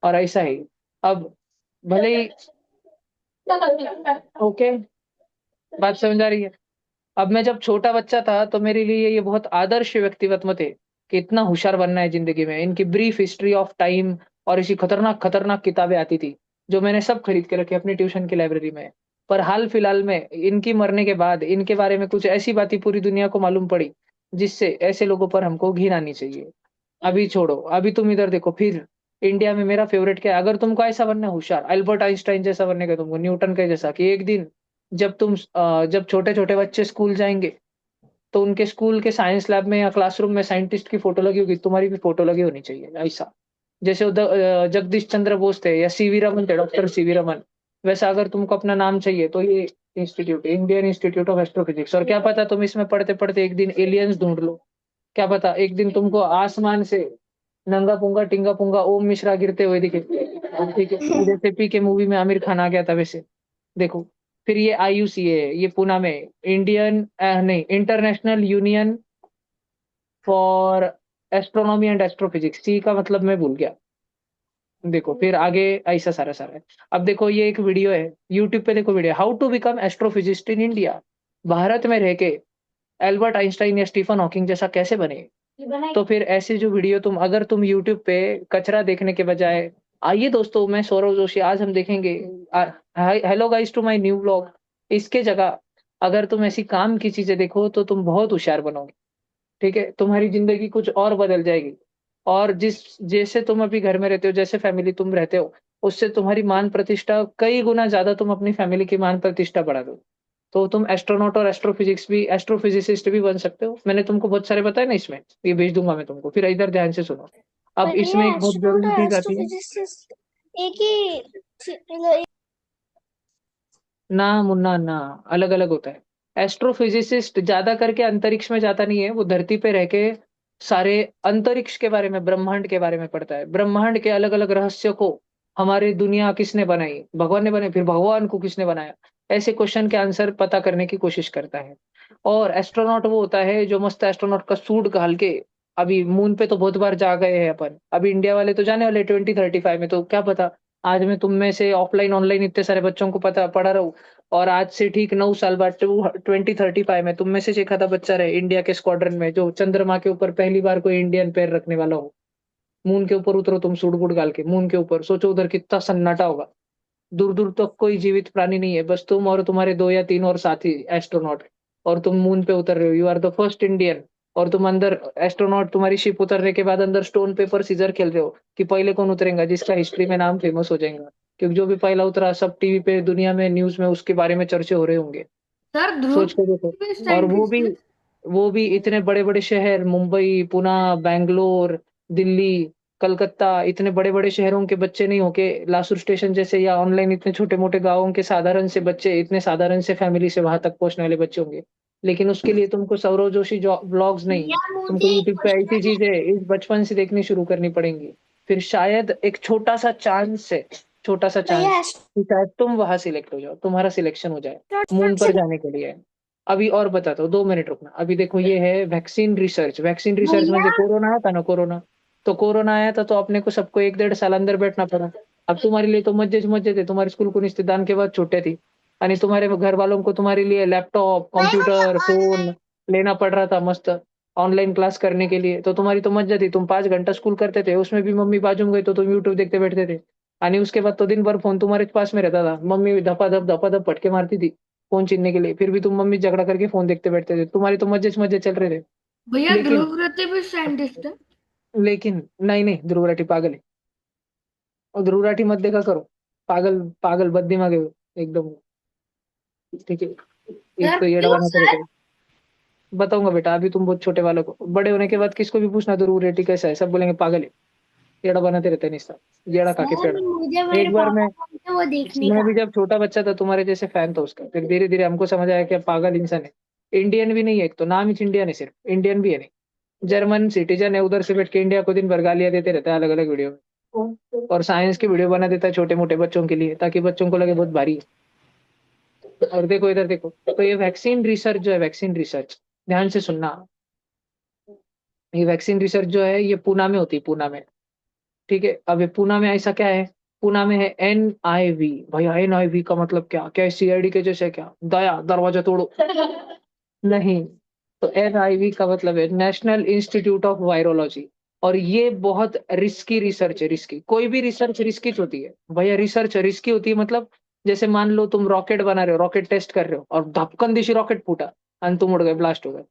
और ऐसा ही, अब भले ही, ओके, बात समझ आ रही है? अब मैं जब छोटा बच्चा था, तो मेरे लिए ये बहुत आदर्श व्यक्तित्व थे कि इतना होशियार बनना है जिंदगी में। इनकी ब्रीफ हिस्ट्री ऑफ टाइम और ऐसी खतरनाक खतरनाक किताबें आती थी, जो मैंने सब खरीद के रखी अपनी ट्यूशन की लाइब्रेरी में। पर हाल फिलहाल में इनकी मरने के बाद इनके बारे में कुछ ऐसी बातें पूरी दुनिया को मालूम पड़ी, जिससे ऐसे लोगों पर हमको घिन आनी चाहिए। अभी छोड़ो, अभी तुम इधर देखो। फिर इंडिया में मेरा फेवरेट क्या है? अगर तुमको ऐसा बनना है होशियार, अल्बर्ट आइंस्टाइन जैसा बनने का, तुमको न्यूटन के जैसा, कि एक दिन जब छोटे छोटे बच्चे स्कूल जाएंगे, तो उनके स्कूल के साइंस लैब में या क्लासरूम में साइंटिस्ट की फोटो लगी होगी, तुम्हारी भी फोटो लगी होनी चाहिए ऐसा। जैसे जगदीश चंद्र बोस थे, या सीवी रमन थे, डॉक्टर सीवी रमन। वैसा अगर तुमको अपना नाम चाहिए, तो ये institute, Indian institute of astrophysics. और क्या पता तुम इसमें पढ़ते पढ़ते एक दिन एलियंस ढूंढ लो। क्या पता एक दिन तुमको आसमान से नंगा पुंगा टिंगा पुंगा ओम मिश्रा गिरते हुए दिखे। ठीक है, जैसे पी के मूवी में आमिर खान आ गया था वैसे। देखो, फिर ये आईयूसीए है, ये पुणे में, इंडियन नहीं, international union for astronomy and astrophysics, C का मतलब मैं भूल गया। देखो फिर आगे ऐसा सारा सारा है। अब देखो, ये एक वीडियो है यूट्यूब पे, देखो video, how to become astrophysicist in India. Bharat में रह के एल्बर्ट आइंस्टाइन या स्टीफन हॉकिंग जैसा कैसे बने? तो फिर ऐसे जो वीडियो, अगर तुम यूट्यूब पे कचरा देखने के बजाय, आइए दोस्तों, मैं सौरव जोशी, आज हम देखेंगे, hello guys to my new vlog, इसके जगह अगर तुम ऐसी काम की चीजें देखो, तो तुम बहुत होशियार बनोगे। ठीक है, तुम्हारी जिंदगी कुछ और बदल जाएगी। और जिस जैसे तुम अभी घर में रहते हो, जैसे फैमिली तुम रहते हो, उससे तुम्हारी मान प्रतिष्ठा कई गुना ज्यादा, तुम अपनी फैमिली की मान प्रतिष्ठा बढ़ा दो। तो तुम एस्ट्रोनॉट और एस्ट्रोफिजिसिस्ट भी बन सकते हो। मैंने तुमको बहुत सारे बताए ना इसमें, ये भेज दूंगा मैं तुमको, फिर इधर ध्यान से सुनो। अब पर इसमें ये एक बहुत एस्ट्रोनॉट जरूरी और चीज आती है। एस्ट्रोफिजिसिस्ट एक ही मतलब ना मुन्ना ना, अलग अलग होता है। एस्ट्रोफिजिसिस्ट ज्यादा करके अंतरिक्ष में जाता नहीं है, वो धरती पे रह के सारे अंतरिक्ष के बारे में, ब्रह्मांड के बारे में पढ़ता है। ब्रह्मांड के अलग अलग रहस्य को, हमारी दुनिया किसने बनाई, भगवान ने बनाई, फिर भगवान को किसने बनाया, ऐसे क्वेश्चन के आंसर पता करने की कोशिश करता है। और एस्ट्रोनॉट वो होता है जो मस्त एस्ट्रोनॉट का सूट घाल के, अभी मून पे तो बहुत बार जा गए हैं अपन, अभी इंडिया वाले तो जाने वाले 2035 में, तो क्या पता आज मैं तुम में से ऑफलाइन ऑनलाइन इतने सारे बच्चों को पता पढ़ा रहा हूँ, और आज से ठीक 9 साल बाद 2035 में तुम में से एक आधा बच्चा रहे इंडिया के स्क्वाड्रन में, जो चंद्रमा के ऊपर पहली बार कोई इंडियन पैर रखने वाला हो। मून के ऊपर उतरो तुम सूट बूट डाल के, मून के ऊपर सोचो उधर कितना सन्नाटा होगा। दूर दूर तक कोई जीवित प्राणी नहीं है, बस तुम और तुम्हारे दो या तीन और साथी एस्ट्रोनॉट, और तुम मून पे उतर रहे हो, you are the first Indian. और तुम अंदर एस्ट्रोनॉट, तुम्हारी शिप उतरने के बाद अंदर स्टोन पेपर सीजर खेल रहे हो कि पहले कौन उतरेगा जिसका हिस्ट्री में नाम फेमस हो जाएगा, क्योंकि जो भी पहला उतरा सब टीवी पे दुनिया में न्यूज में उसके बारे में चर्चे हो रहे होंगे। सर ध्रुव सोच के देखो। भी और साइंटिस्ट है। वो भी इतने बड़े बड़े शहर, मुंबई, पुणे, बैंगलोर, दिल्ली, कलकत्ता, इतने बड़े बड़े शहरों के बच्चे नहीं होके लासुर स्टेशन जैसे या ऑनलाइन इतने छोटे मोटे गाँवों के साधारण से बच्चे, इतने साधारण से फैमिली से वहां तक पहुंचने वाले बच्चे होंगे। लेकिन उसके लिए तुमको सौरव जोशी ब्लॉग्स नहीं, भैया तुमको मुझे एक यूट्यूब पे ऐसी क्वेश्चन है। चीजें इस बचपन से देखनी शुरू करनी पड़ेंगी। फिर शायद एक छोटा सा चांस है, छोटा सा भैया चांस कि शायद तुम वहां सिलेक्ट हो जाओ, तुम्हारा सिलेक्शन हो जाए मून पर जाने के लिए। अभी और बताता हूँ, 2 मिनट रुकना। अभी देखो ये है वैक्सीन रिसर्च। वैक्सीन रिसर्च भैया म्हणजे कोरोना आया था ना, कोरोना। तो कोरोना आया था तो अपने को सबको 1 डेढ़ साल अंदर बैठना पड़ा। अब तुम्हारे लिए तो मजे मजे थे, तुम्हारे स्कूल को निश्चितदान के बाद छुट्टे थी। आणि तुम्हारे घर वालों को तुम्हारे लिए लैपटॉप, नहीं भैया कंप्यूटर, फोन ऑनलाइन। लेना पड़ रहा था मस्त ऑनलाइन क्लास करने के लिए। तो तुम्हारी तो मज्जा थी, तुम 5 घंटा स्कूल करते थे, उसमें भी मम्मी बाजू में गई तो तुम यूट्यूब देखते बैठते थे। आणि उसके बाद तो दिन भर फोन तुम्हारे पास में रहता था, मम्मी धपा धप पटके मारती थी फोन छीनने के लिए, फिर भी तुम मम्मी झगड़ा करके फोन देखते बैठते थे, तुम्हारी तो मजे मजे चल रहे थे। भैया लेकिन ध्रुव रहते भी साइंटिस्ट है। लेकिन नहीं नहीं, ध्रुव राठी पागल है। और ध्रुव राठी मत देखा करो, पागल पागल बद दिमाग है वो, एकदम। ठीक है। एक सर तो ये क्यों डबाना सर? रहता। बताऊंगा बेटा, अभी तुम बहुत छोटे वालों को, बड़े होने के बाद किसको भी पूछना ध्रुव रेड्डी कैसा है, सब बोलेंगे पागल है, येड़ा बनाते रहते हैं निस्ता, येड़ा खा के सर पेड़ा। मुझे मेरे एक बार पापा बोलते हैं वो देखने मैं का। भी जब छोटा बच्चा था तुम्हारे जैसे फैन था उसका, फिर धीरे धीरे हमको समझ आया कि पागल इंसान है। इंडियन भी नहीं है, एक तो नाम ही इंडियन है, सिर्फ इंडियन भी है नहीं, जर्मन सिटीजन है, उधर से बैठ के इंडिया को दिन भर गालियां देते रहता है अलग अलग वीडियो में, और साइंस की वीडियो बना देता है छोटे मोटे बच्चों के लिए ताकि बच्चों को लगे बहुत भारी है। और देखो इधर देखो, तो ये वैक्सीन रिसर्च जो है, वैक्सीन रिसर्च, ध्यान से सुनना। ये वैक्सीन रिसर्च जो है ये पूना में होती है, पूना में। ठीक है। अब ये पूना में ऐसा क्या है, पूना में है NIV। भैया NIV का मतलब क्या, क्या CID के जैसे, क्या दया दरवाजा तोड़ो? नहीं। तो NIV का मतलब है नेशनल इंस्टीट्यूट ऑफ वायरोलॉजी। और ये बहुत रिस्की रिसर्च है, रिस्की, कोई भी रिसर्च रिस्की होती है भैया, रिसर्च रिस्की होती है मतलब, जैसे मान लो तुम रॉकेट बना रहे हो, रॉकेट टेस्ट कर रहे हो और धक्कन दिशी रॉकेट फूटा और तुम उड़ गए, ब्लास्ट हो गए।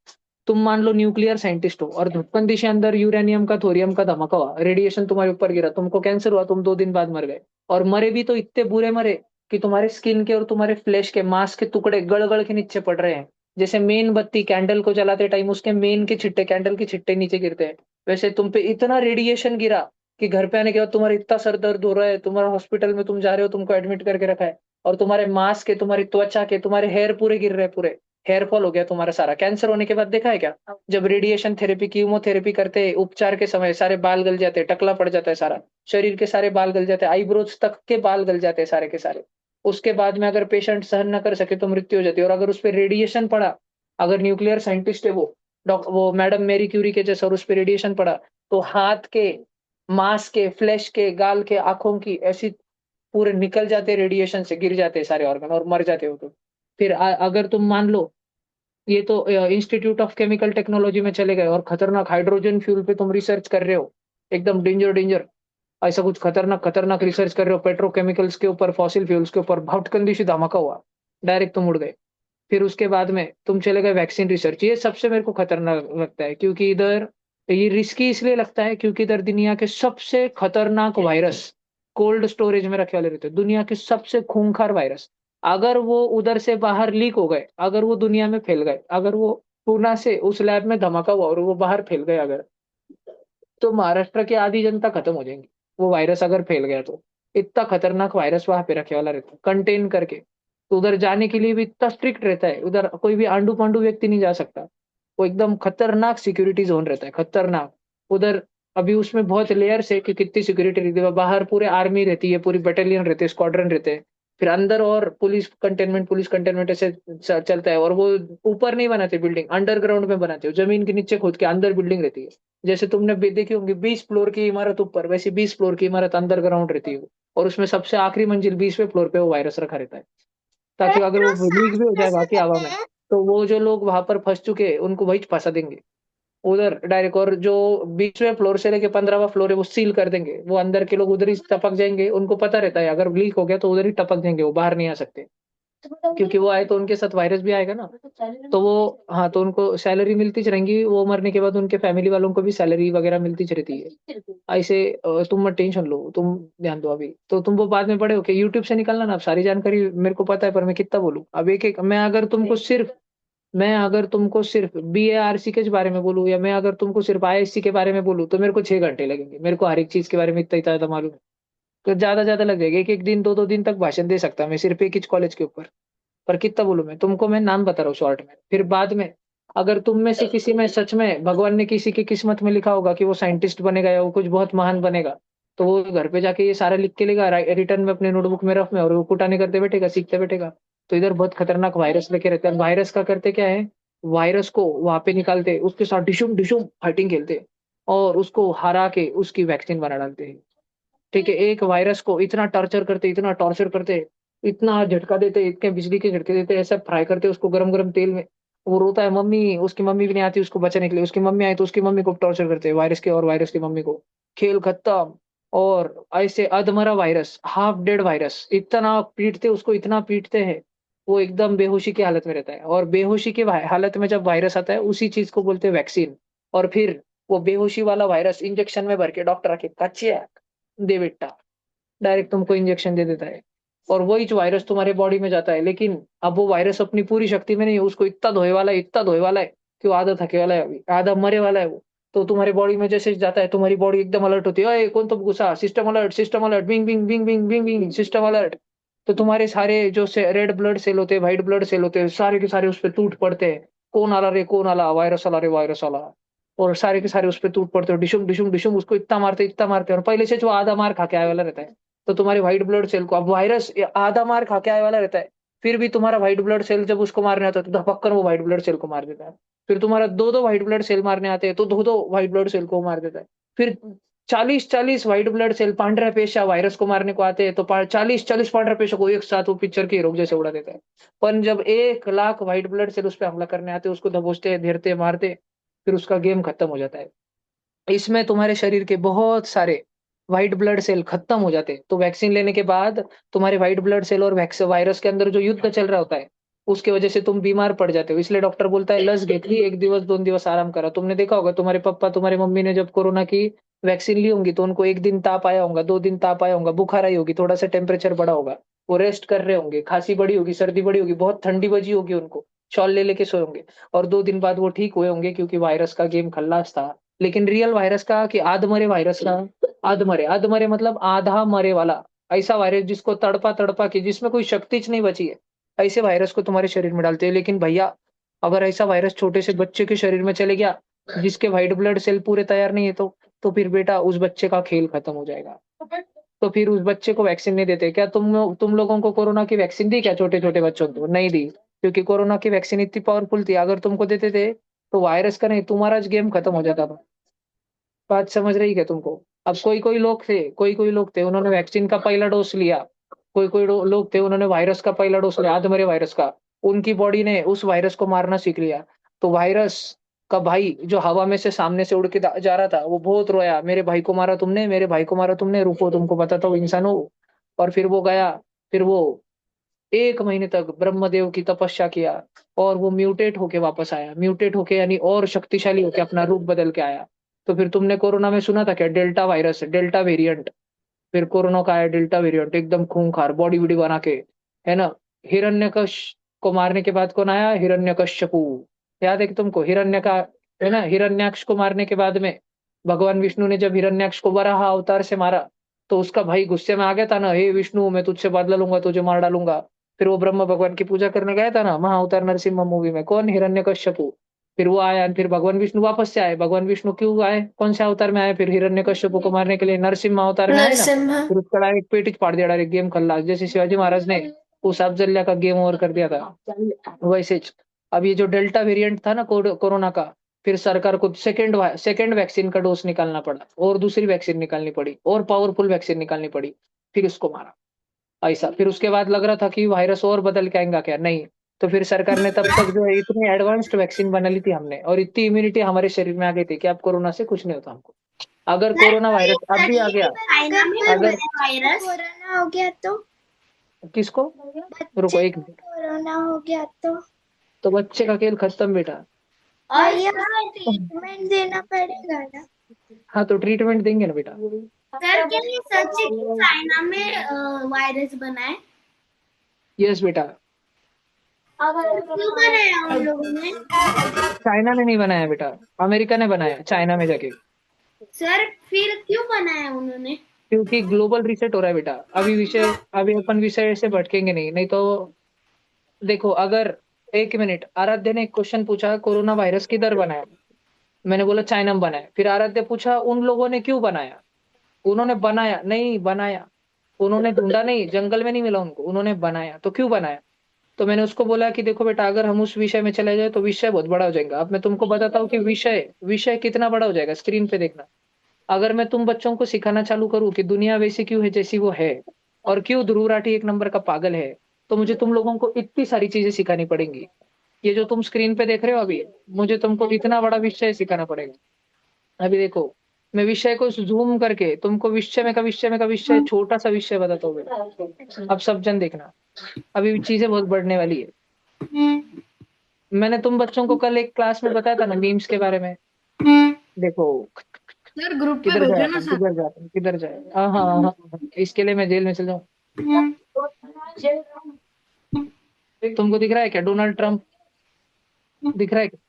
तुम मान लो न्यूक्लियर साइंटिस्ट हो और धक्कन दिशी अंदर यूरेनियम का, थोरियम का धमाका हुआ, रेडिएशन तुम्हारे ऊपर गिरा, तुमको कैंसर हुआ, तुम 2 दिन बाद मर गए। और मरे भी तो इतने बुरे मरे कि तुम्हारे स्किन के और तुम्हारे फ्लैश के मांस के टुकड़े गड़ गड़ के नीचे पड़ रहे हैं। जैसे मेन बत्ती कैंडल को जलाते टाइम उसके मेन के छिट्टे, कैंडल के छिट्टे नीचे गिरते हैं, वैसे तुम पे इतना रेडिएशन गिरा कि घर पे आने के बाद तुम्हारा इतना सर दर्द हो रहा है, तुम्हारा हॉस्पिटल में तुम जा रहे हो, तुमको एडमिट करके रखा है। और तुम्हारे मांस के, तुम्हारी त्वचा के, तुम्हारे हेयर पूरे गिर रहे हैं, पूरे हेयर फॉल हो गया तुम्हारा सारा। कैंसर होने के बाद देखा है क्या, जब रेडिएशन थेरेपी, कीमोथेरेपी करते हैं, उपचार के समय सारे बाल गल जाते हैं, टकला पड़ जाता है सारा, शरीर के सारे बाल गल जाते हैं, आईब्रोज तक के बाल गल जाते हैं सारे के सारे। उसके बाद में अगर पेशेंट सहन न कर सके तो मृत्यु हो जाती है। और अगर उस पर रेडिएशन पड़ा, अगर न्यूक्लियर साइंटिस्ट है वो, वो मैडम मेरी क्यूरी के जैसा, और उस पर रेडिएशन पड़ा, तो हाथ के, मांस के, फ्लैश के, गाल के, आंखों की, ऐसी पूरे निकल जाते, रेडिएशन से गिर जाते सारे ऑर्गन और मर जाते हो तो। फिर अगर तुम मान लो, ये तो इंस्टीट्यूट ऑफ केमिकल टेक्नोलॉजी में चले गए और खतरनाक हाइड्रोजन फ्यूल पे तुम रिसर्च कर रहे हो, एकदम डेंजर डेंजर, ऐसा कुछ खतरनाक खतरनाक रिसर्च कर रहे हो पेट्रोकेमिकल्स के ऊपर, फॉसिल फ्यूल्स के ऊपर, भटकंदी सी धमाका हुआ, डायरेक्ट तुम उड़ गए। फिर उसके बाद में तुम चले गए वैक्सीन रिसर्च, ये सबसे मेरे को खतरनाक लगता है, क्योंकि इधर ये रिस्की इसलिए लगता है क्योंकि इधर दुनिया के सबसे खतरनाक वायरस कोल्ड स्टोरेज में रखे वाले रहते हैं, दुनिया के सबसे खूंखार वायरस। अगर वो उधर से बाहर लीक हो गए, अगर वो दुनिया में फैल गए, अगर वो पूना से उस लैब में धमाका हुआ और वो बाहर फैल गए अगर, तो महाराष्ट्र की आधी जनता खत्म हो जाएंगी। वो वायरस अगर फैल गया तो इतना खतरनाक वायरस वहां पे रखे वाला रहता है कंटेन करके। तो उधर जाने के लिए भी इतना स्ट्रिक्ट रहता है, उधर कोई भी आंडू पांडू व्यक्ति नहीं जा सकता। वो एकदम खतरनाक सिक्योरिटी जोन रहता है, खतरनाक उधर। अभी उसमें बहुत लेयर्स है कि कितनी सिक्योरिटी रहती है, बाहर पूरे आर्मी रहती है, पूरी बटालियन रहते हैं, स्क्वाड्रन रहते हैं, फिर अंदर और पुलिस कंटेनमेंट ऐसे चलता है। और वो ऊपर नहीं बनाते बिल्डिंग, अंडरग्राउंड में बनाते हो, जमीन के नीचे खोद के अंदर बिल्डिंग रहती है। जैसे तुमने देखी होंगी 20 फ्लोर की इमारत ऊपर, वैसे 20 फ्लोर की इमारत अंडरग्राउंड रहती है। और उसमें सबसे आखिरी मंजिल 20वें फ्लोर पे वो वायरस रखा रहता है, ताकि अगर वो लीक भी हो जाए कैसे बाकी हवा करते में, हैं? तो वो जो लोग वहां पर फंस चुके हैं उनको वही फंसा देंगे उधर डायरेक्ट। और जो 20वें फ्लोर से लेके 15वां फ्लोर है वो सील कर देंगे, वो अंदर के लोग उधर ही टपक जाएंगे, उनको पता रहता है अगर लीक हो गया तो उधर ही टपक जाएंगे, वो बाहर नहीं आ सकते। क्योंकि वो आए तो उनके साथ वायरस भी आएगा ना। तो वो, हाँ, तो उनको सैलरी मिलती रहेंगी, वो मरने के बाद उनके फैमिली वालों को भी सैलरी वगैरह मिलती रहती है। ऐसे तुम मत टेंशन लो, तुम ध्यान दो। अभी तो तुम वो बाद में पढ़े हो कि यूट्यूब से निकालना ना, अब सारी जानकारी मेरे को पता है, पर मैं कितना बोलूं अब। एक एक मैं अगर तुमको सिर्फ BARC के बारे में बोलूं, या मैं अगर तुमको सिर्फ ISC के बारे में बोलूं, तो मेरे को 6 घंटे लगेंगे। मेरे को हर एक चीज के बारे में इतना इतना ज्यादा मालूम है। तो ज्यादा लग जाएगा, एक एक दिन, दो दो दिन तक भाषण दे सकता मैं सिर्फ एक ही कॉलेज के ऊपर। पर कितना बोलूं मैं तुमको, मैं नाम बता रहा हूँ शॉर्ट में। फिर बाद में अगर तुम में से किसी में सच में भगवान ने किसी की किस्मत में लिखा होगा कि वो साइंटिस्ट बनेगा या वो कुछ बहुत महान बनेगा, तो वो घर पे जाके ये सारा लिख के लेगा रिटर्न में अपने नोटबुक में, रफ में, और वो कुटाने करते बैठेगा, सीखते बैठेगा। तो इधर बहुत खतरनाक वायरस लेके रहते हैं। वायरस का करते क्या है, वायरस को वहां पे निकालते, उसके साथ डिशुम डिशुम फाइटिंग खेलते, और उसको हरा के उसकी वैक्सीन बना डालते हैं। ठीक है, एक वायरस को इतना टॉर्चर करते, इतना टॉर्चर करते, इतना झटका देते, इतने बिजली के झटके देते, ऐसा फ्राई करते उसको गरम गरम तेल में। वो रोता है, मम्मी, उसकी मम्मी भी नहीं आती उसको बचाने के लिए, उसकी मम्मी आई तो उसकी मम्मी को टॉर्चर करते हैं वायरस के, और वायरस की मम्मी को। खेल खत्म। और ऐसे अधमरा वायरस, हाफ डेड वायरस, इतना पीटते उसको, इतना पीटते हैं, वो एकदम बेहोशी की हालत में रहता है। और बेहोशी की हालत में जब वायरस आता है, उसी चीज को बोलते हैं वैक्सीन। और फिर वो बेहोशी वाला वायरस इंजेक्शन में भर के डॉक्टर आके कच्चे दे बेटा, डायरेक्ट तुमको इंजेक्शन दे देता है। और वही जो वायरस तुम्हारे बॉडी में जाता है, लेकिन अब वो वायरस अपनी पूरी शक्ति में नहीं है, उसको इतना धोए वाला है, इतना धोए वाला है कि वो आधा थके वाला है, अभी आधा मरे वाला है वो। तो तुम्हारी बॉडी में जैसे जाता है, तुम्हारी बॉडी एकदम अलर्ट होती है, अरे कौन तो घुसा, system alert, bing bing bing bing bing bing, system alert. तो तुम्हारे सारे जो से रेड ब्लड सेल होते हैं, व्हाइट ब्लड सेल होते हैं, सारे के सारे उस पर टूट पड़ते हैं। कौन आला रे, कौन आला, वायरस आला रे, वायरस आला। और सारे के सारे उस पर टूट पड़ते हो, डिशुम डिशुम डिशुम, उसको इतना मारते हैं, और पहले से जो आधा मार खा के आए वाला रहता है। तो तुम्हारे व्हाइट ब्लड सेल को अब वायरस आधा मार खा के आए वाला रहता है, फिर भी तुम्हारा व्हाइट ब्लड सेल जब उसको मारने आता है, तो धपक्कन वो व्हाइट ब्लड सेल को मार देता है। फिर तुम्हारा दो दो व्हाइट ब्लड सेल मारने आते हैं, तो दो दो व्हाइट ब्लड सेल को मार देता है। फिर 40-40 व्हाइट ब्लड सेल पांड्रा पेशा वायरस को मारने को आते हैं, तो 40-40 पांड्रा पेशा को एक साथ वो पिक्चर के हीरो जैसे उड़ा देता है। पर जब 1 लाख व्हाइट ब्लड सेल उस पर हमला करने आते हैं, उसको दबोचते, घेरते, मारते, फिर उसका गेम खत्म हो जाता है। इसमें तुम्हारे शरीर के बहुत सारे व्हाइट ब्लड सेल खत्म हो जाते हैं। तो वैक्सीन लेने के बाद तुम्हारे व्हाइट ब्लड सेल और वायरस के अंदर जो युद्ध चल रहा होता है, उसके वजह से तुम बीमार पड़ जाते हो। इसलिए डॉक्टर बोलता है लस घेतली, 1 दिवस 2 दिवस आराम करा। तुमने देखा होगा तुम्हारे पापा तुम्हारे मम्मी ने जब कोरोना की वैक्सीन ली होंगी, तो उनको 1 दिन ताप आया होगा, 2 दिन ताप आया होगा, बुखार आई होगी, थोड़ा सा टेम्परेचर बढ़ा होगा, वो रेस्ट कर रहे होंगे, खांसी बढ़ी होगी, सर्दी बढ़ी होगी, बहुत ठंडी बजी होगी उनको, शॉल ले लेके सोए होंगे। और 2 दिन बाद वो ठीक हुए होंगे, क्योंकि वायरस का गेम खल्लास था। लेकिन रियल वायरस का, कि आधमरे वायरस का, आधमरे, आधमरे मतलब आधा मरे वाला, ऐसा वायरस जिसको तड़पा तड़पा के, जिसमें कोई शक्ति नहीं बची है, ऐसे वायरस को तुम्हारे शरीर में डालते हैं। लेकिन भैया, अगर ऐसा वायरस छोटे से बच्चे के शरीर में चले गया, जिसके व्हाइट ब्लड सेल पूरे तैयार नहीं है, तो फिर बेटा उस बच्चे का खेल खत्म हो जाएगा। तो फिर उस बच्चे को वैक्सीन नहीं देते क्या? तुम लोगों को कोरोना की वैक्सीन दी क्या? छोटे छोटे बच्चों को नहीं दी, क्योंकि कोरोना की वैक्सीन इतनी पावरफुल थी, अगर तुमको देते थे तो वायरस का नहीं, तुम्हारा गेम खत्म हो जाता था। बात समझ रही क्या तुमको? अब कोई कोई लोग थे, उन्होंने वैक्सीन का पहला डोज लिया, कोई कोई लोग थे, उन्होंने वायरस का पहला डोज लिया, आधमरे वायरस का, उनकी बॉडी ने उस वायरस को मारना सीख लिया। तो वायरस का भाई जो हवा में से सामने से उड़ के जा रहा था, वो बहुत रोया, मेरे भाई को मारा तुमने, मेरे भाई को मारा तुमने, रुको तुमको बताता हूँ इंसानों। और फिर वो गया, फिर वो 1 महीने तक ब्रह्मदेव की तपस्या किया, और वो म्यूटेट होके वापस आया, म्यूटेट होके यानी और शक्तिशाली होके अपना रूप बदल के आया। तो फिर तुमने कोरोना में सुना था क्या? Delta virus, delta variant. फिर कोरोना का आया डेल्टा वेरिएंट, एकदम खूंखार बॉडी बॉडी बना के, है ना। हिरण्यकश को मारने के बाद कौन आया? हिरण्यकश्यपु। याद है कि तुमको हिरण्य का, है ना, हिरण्याक्ष को मारने के बाद में भगवान विष्णु ने जब हिरण्याक्ष को वराह अवतार से मारा, तो उसका भाई गुस्से में आ गया था ना, हे विष्णु, मैं तुझसे बदला लूंगा, तुझे मार डालूंगा। फिर वो ब्रह्म भगवान की पूजा करने गया था ना महाअवतार नरसिम्हा मूवी में, कौन? हिरण्यकश्यपु। फिर वो आया, फिर भगवान विष्णु वापस से आए। भगवान विष्णु क्यों आए, कौन से अवतार में आए? फिर हिरण्यकश्यपु को मारने के लिए नरसिम्हा अवतार में आए ना। नरसिम्हा। फिर उसका डायरेक्ट पेट ही फाड़ दिया, डायरेक्ट गेम खल्लास, जैसे शिवाजी महाराज ने उस अफजलिया का गेम ओवर कर दिया था, वैसे। अब ये जो डेल्टा वेरिएंट था ना कोरोना का, फिर सरकार को सेकेंड वैक्सीन का डोज निकालना पड़ा, और दूसरी वैक्सीन निकालनी पड़ी, और पावरफुल वैक्सीन निकालनी पड़ी, फिर उसको मारा। ऐसा फिर उसके बाद लग रहा था कि वायरस और बदल के आएगा क्या, नहीं। तो फिर सरकार ने तब तक जो है इतनी एडवांस्ड वैक्सीन बना ली थी हमने, और इतनी इम्यूनिटी हमारे शरीर में आ गई थी कि अब कोरोना से कुछ नहीं होता हमको। अगर यार कोरोना मुझे वायरस ये अब भी आ बताइए गया, कि चाइना में अगर कोरोना हो गया तो किसको? रुको बच्चे एक को मिनट। कोरोना हो गया तो बच्चे का खेल खत्म बेटा। और भैया ट्रीटमेंट देना पड़ेगा ना? हाँ तो ट्रीटमेंट देंगे ना बेटा। सर क्या ये सच है कि चाइना में वायरस बना है? यस बेटा। क्यों बनाया उन लोगों ने? चाइना ने नहीं बनाया बेटा, अमेरिका ने बनाया चाइना में जाके। सर फिर क्यों बनाया उन्होंने? क्योंकि ग्लोबल रीसेट हो रहा है बेटा। अभी अपन विषय से भटकेंगे नहीं, नहीं तो देखो अगर, एक मिनट, आराध्य ने एक क्वेश्चन पूछा कोरोना वायरस किधर बनाया, मैंने बोला चाइना में बनाया। फिर आराध्य पूछा उन लोगों ने क्यों बनाया, उन्होंने बनाया नहीं, बनाया। उन्होंने ढूंढा नहीं, जंगल में नहीं मिला उनको, उन्होंने बनाया। तो क्यों बनाया? तो मैंने उसको बोला कि देखो बेटा, अगर हम उस विषय में चले जाए तो विषय बहुत बड़ा हो जाएगा। अब मैं तुमको बताता हूँ कि विषय विषय कितना बड़ा हो जाएगा, स्क्रीन पे देखना। अगर मैं तुम बच्चों को सिखाना चालू करूँ कि दुनिया वैसी क्यों है जैसी वो है, और क्यों ध्रुव राठी एक नंबर का पागल है, तो मुझे तुम लोगों को इतनी सारी चीजें सिखानी पड़ेंगी। ये जो तुम स्क्रीन पे देख रहे हो अभी, मुझे तुमको इतना बड़ा विषय सिखाना पड़ेगा। अभी देखो, मैं विषय को जूम करके तुमको विषय छोटा सा विषय बताता हूँ बेटा। अब सब जन देखना, अभी चीजें बहुत बढ़ने वाली है। मैंने तुम बच्चों को कल एक क्लास में बताया था ना मीम्स के बारे में। देखो, सर ग्रुप पे किधर जाए भेजो ना अपन, सर। किधर जाए, किधर जाए? हाँ हाँ हाँ हाँ। इसके लिए मैं जेल में चल जाऊँ? तुमको दिख रहा है क्या डोनाल्ड ट्रम्प? दिख रहा है क्या?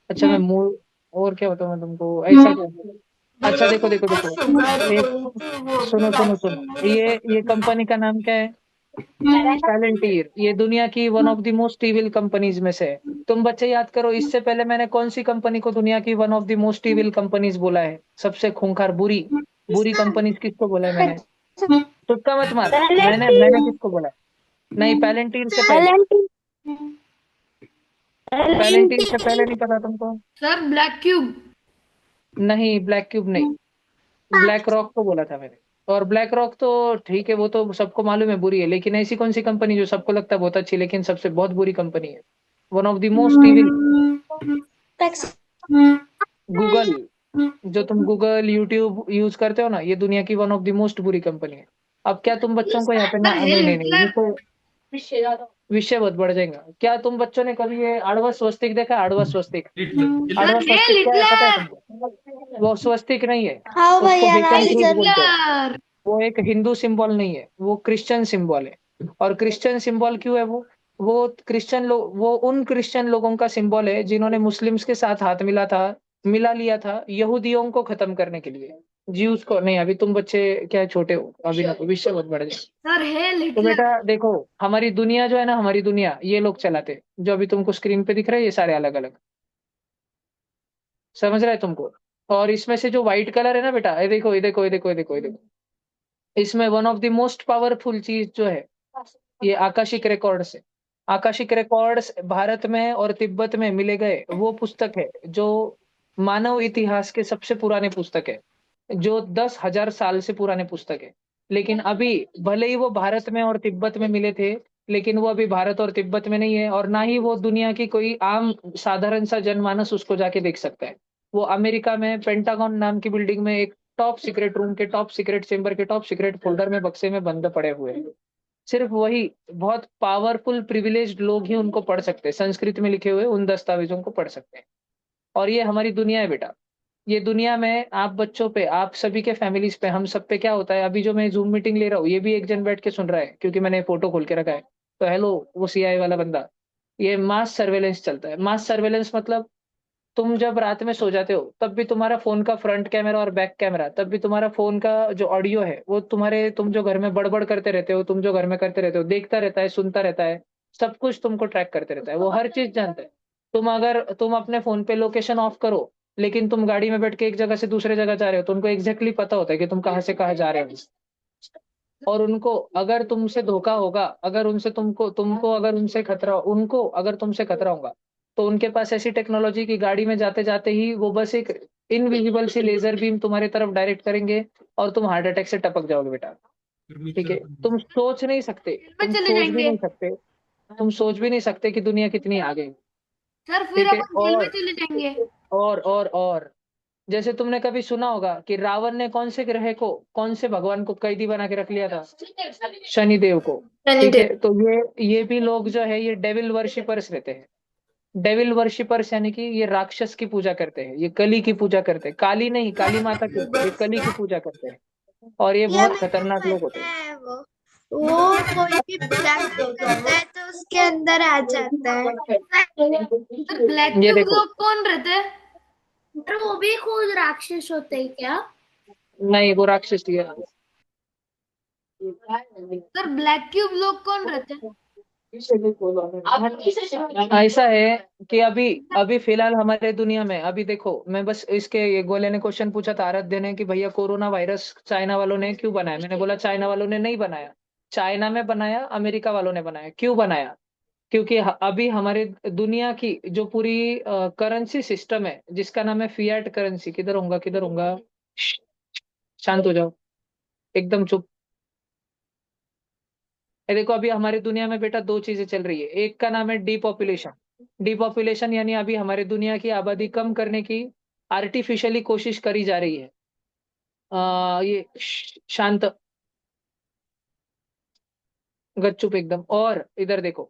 अच्छा मैं मूल, और क्या बताऊँ मैं तुमको, ऐसा क्या? अच्छा देखो देखो देखो, एक, सुनो सुनो सुनो, ये कंपनी का नाम क्या है? पैलेंटीर। ये दुनिया की one of the most evil companies में से है। तुम बच्चे याद करो, इससे पहले मैंने कौन सी कंपनी को दुनिया की one of the most evil companies बोला है, सबसे खूंखार, बुरी बुरी कंपनीज किसको बोला है मैंने? तुक्का मत मार, मैंने किसको बोला है? नहीं, पैलेंटीर से पहले। पैलेंटीर से पहले नहीं पता तुमको? Sir black cube. नहीं, ब्लैक क्यूब नहीं, ब्लैक रॉक को बोला था मैंने। और ब्लैक रॉक तो ठीक है, वो तो सबको मालूम है बुरी है, लेकिन ऐसी कौन सी कंपनी जो सबको लगता है बहुत अच्छी लेकिन सबसे बहुत बुरी कंपनी है, one of the most evil? Google. जो तुम गूगल यूट्यूब यूज करते हो ना, ये दुनिया की वन ऑफ द मोस्ट बुरी कंपनी है। अब क्या तुम बच्चों को यहाँ पे ना, सर नहीं हेल नहीं नहीं, हिटलर। विषय बहुत बढ़ जाएगा। क्या तुम बच्चों ने कभी ये आड़वा स्वस्तिक देखा है? आड़वा स्वस्तिक, सर आड़वा हेल स्वस्तिक क्या है पता है हिटलर। तुमको? वो स्वस्तिक नहीं है, हाँ उसको भैया हेटन हेल राइट क्रूज जरूर। बोलते हैं। हिटलर। वो एक हिंदू सिंबल नहीं है, वो क्रिश्चियन सिंबल है। और क्रिश्चियन सिंबल क्यों है वो क्रिश्चियन लोग, वो उन क्रिश्चियन लोगों का सिंबल है जिन्होंने मुस्लिम्स के साथ हाथ मिला लिया था यहूदियों को खत्म करने के लिए। ज्यूस को नहीं। अभी तुम बच्चे क्या है, छोटे हो अभी ना, विषय बहुत बढ़ जाए। सर हेल तो बेटा हिटलर। देखो, हमारी दुनिया जो है ना, हमारी दुनिया ये लोग चलाते, जो अभी तुमको स्क्रीन पे दिख रहा है, ये सारे अलग अलग, समझ रहे हैं तुमको? और इसमें से जो व्हाइट कलर है ना बेटा, ये देखो ये देखो ये देखो ये देखो ये देखो, इसमें one of the most powerful चीज जो है, ये आकाशिक रिकॉर्ड्स है। आकाशिक रिकॉर्ड्स भारत में और तिब्बत में मिले गए वो पुस्तक है जो मानव इतिहास के सबसे पुराने पुस्तक है, जो 10,000 साल से पुराने पुस्तक है। लेकिन अभी भले ही वो भारत में और तिब्बत में मिले थे, लेकिन वो अभी भारत और तिब्बत में नहीं है, और ना ही वो दुनिया की कोई आम साधारण सा जनमानस उसको जाके देख सकता है। वो अमेरिका में पेंटागन नाम की बिल्डिंग में एक टॉप सीक्रेट रूम के टॉप सीक्रेट चेंबर के टॉप सीक्रेट फोल्डर में बक्से में बंद पड़े हुए हैं। सिर्फ वही बहुत पावरफुल प्रिविलेज्ड लोग ही उनको पढ़ सकते हैं, संस्कृत में लिखे हुए उन दस्तावेजों को पढ़ सकते हैं। और ये हमारी दुनिया है बेटा। ये दुनिया में आप बच्चों पे, आप सभी के फैमिलीज पे, हम सब पे क्या होता है, अभी जो मैं जूम मीटिंग ले रहा हूँ, ये भी एक जन बैठ के सुन रहा है क्योंकि मैंने फोटो खोल के रखा है। तो हेलो, वो सीआई वाला बंदा। ये मास सर्वेलेंस चलता है। मास सर्वेलेंस मतलब, तुम जब रात में सो जाते हो तब भी तुम्हारा फोन का फ्रंट कैमरा और बैक कैमरा, तब भी तुम्हारा फोन का जो ऑडियो है वो तुम्हारे, तुम जो घर में बड़बड़ करते रहते हो, तुम जो घर में करते रहते हो, देखता रहता है, सुनता रहता है, सब कुछ तुमको ट्रैक करते रहता है, वो हर चीज जानता है। तुम अपने फोन पे लोकेशन ऑफ करो, लेकिन तुम गाड़ी में बैठ के एक जगह से दूसरे जगह जा रहे हो, तो उनको एग्जैक्टली पता होता है कि तुम कहाँ से कहाँ जा रहे हो। और उनको अगर तुमसे धोखा होगा, अगर उनसे तुमको तुमको अगर उनसे खतरा, उनको अगर तुमसे खतरा होगा, तो उनके पास ऐसी टेक्नोलॉजी की, गाड़ी में जाते जाते ही वो बस एक इनविजिबल सी लेजर बीम तुम्हारी तरफ डायरेक्ट करेंगे, और तुम हार्ट अटैक से टपक जाओगे बेटा। ठीक है? तुम सोच नहीं सकते, जेल में चले जाएंगे। तुम सोच भी नहीं सकते कि दुनिया कितनी आगे है। सर फिर ठीक है? अपन जेल में चले जाएंगे। और जैसे तुमने कभी सुना होगा कि रावण ने कौन से ग्रह को, कौन से भगवान को कैदी बना के रख लिया था? शनिदेव को। ठीक शनिदेव। है, तो ये भी लोग जो है ये डेविल वर्शिपर्स रहते हैं। डेविल वर्शिपर्स यानी कि ये राक्षस की पूजा करते हैं, ये कली की पूजा करते हैं, काली नहीं, काली माता की, ये कली की पूजा करते हैं। और ये ये बहुत मेरे को खतरनाक लोग होते पता हैं। है। वो कोई भी ब्लैक करता है तो उसके अंदर आ जाता है। सर ब्लैक ये क्यूब देखो, लोग कौन रहते हैं? सर वो भी खुद राक्षस होते हैं क्या? नहीं वो राक्षस ही है। सर ब्लैक क्यूब लोग कौन रहते हैं? ऐसा है कि अभी अभी फिलहाल हमारे दुनिया में, अभी देखो मैं बस इसके, ये गोले ने क्वेश्चन पूछा था आराध्य ने कि भैया कोरोना वायरस चाइना वालों ने क्यों बनाया, मैंने बोला चाइना वालों ने नहीं बनाया, चाइना में बनाया, अमेरिका वालों ने बनाया। क्यों बनाया? क्योंकि अभी हमारे दुनिया की जो पूरी करेंसी सिस्टम है जिसका नाम है फिएट करेंसी, किधर होगा किधर होगा, शांत हो जाओ, एकदम चुप। ये देखो अभी हमारी दुनिया में बेटा दो चीजें चल रही है, एक का नाम है डीपॉपुलेशन। डीपॉपुलेशन यानी अभी हमारी दुनिया की आबादी कम करने की आर्टिफिशियली कोशिश करी जा रही है। ये शांत, गपचुप एकदम। और इधर देखो,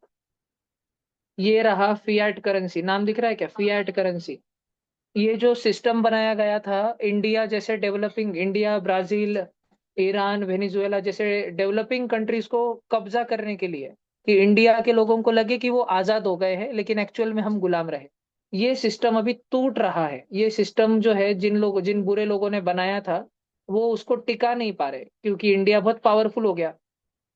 ये रहा फियाट करेंसी, नाम दिख रहा है क्या, फियाट करेंसी। ये जो सिस्टम बनाया गया था इंडिया जैसे developing, India, Brazil, Iran, Venezuela जैसे डेवलपिंग कंट्रीज को कब्जा करने के लिए, कि इंडिया के लोगों को लगे कि वो आजाद हो गए हैं लेकिन एक्चुअल में हम गुलाम रहे। ये सिस्टम अभी टूट रहा है। ये सिस्टम जो है जिन बुरे लोगों ने बनाया था वो उसको टिका नहीं पा रहे, क्योंकि इंडिया बहुत पावरफुल हो गया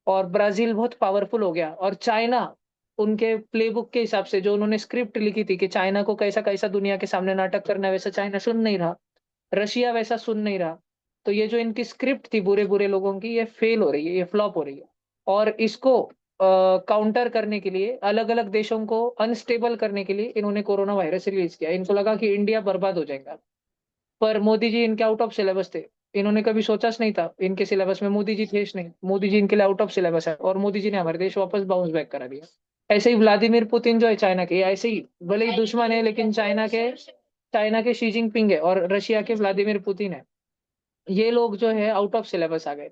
और ब्राजील बहुत पावरफुल हो गया और चाइना उनके प्लेबुक के हिसाब से जो उन्होंने स्क्रिप्ट लिखी थी कि चाइना को कैसा कैसा दुनिया के सामने नाटक करना है, वैसा चाइना सुन नहीं रहा, रशिया वैसा सुन नहीं रहा। तो ये जो इनकी स्क्रिप्ट थी बुरे बुरे लोगों की, ये फेल हो रही है, ये फ्लॉप हो रही है। और इसको काउंटर करने के लिए, अलग अलग देशों को अनस्टेबल करने के लिए इन्होंने कोरोना वायरस रिलीज किया। इनको लगा कि इंडिया बर्बाद हो जाएगा, पर मोदी जी इनके आउट ऑफ सिलेबस थे। इन्होंने कभी सोचा नहीं था, इनके सिलेबस में मोदी जी थे नहीं, मोदी जी इनके लिए आउट ऑफ सिलेबस है और मोदी जी ने हमारे देश वापस बाउंस बैक करा दिया। ऐसे ही व्लादिमीर पुतिन जो है चाइना के, ऐसे ही भले ही दुश्मन है लेकिन चाइना के शी जिनपिंग है और रशिया के व्लादिमीर पुतिन है। ये लोग जो है आउट ऑफ सिलेबस आ गए।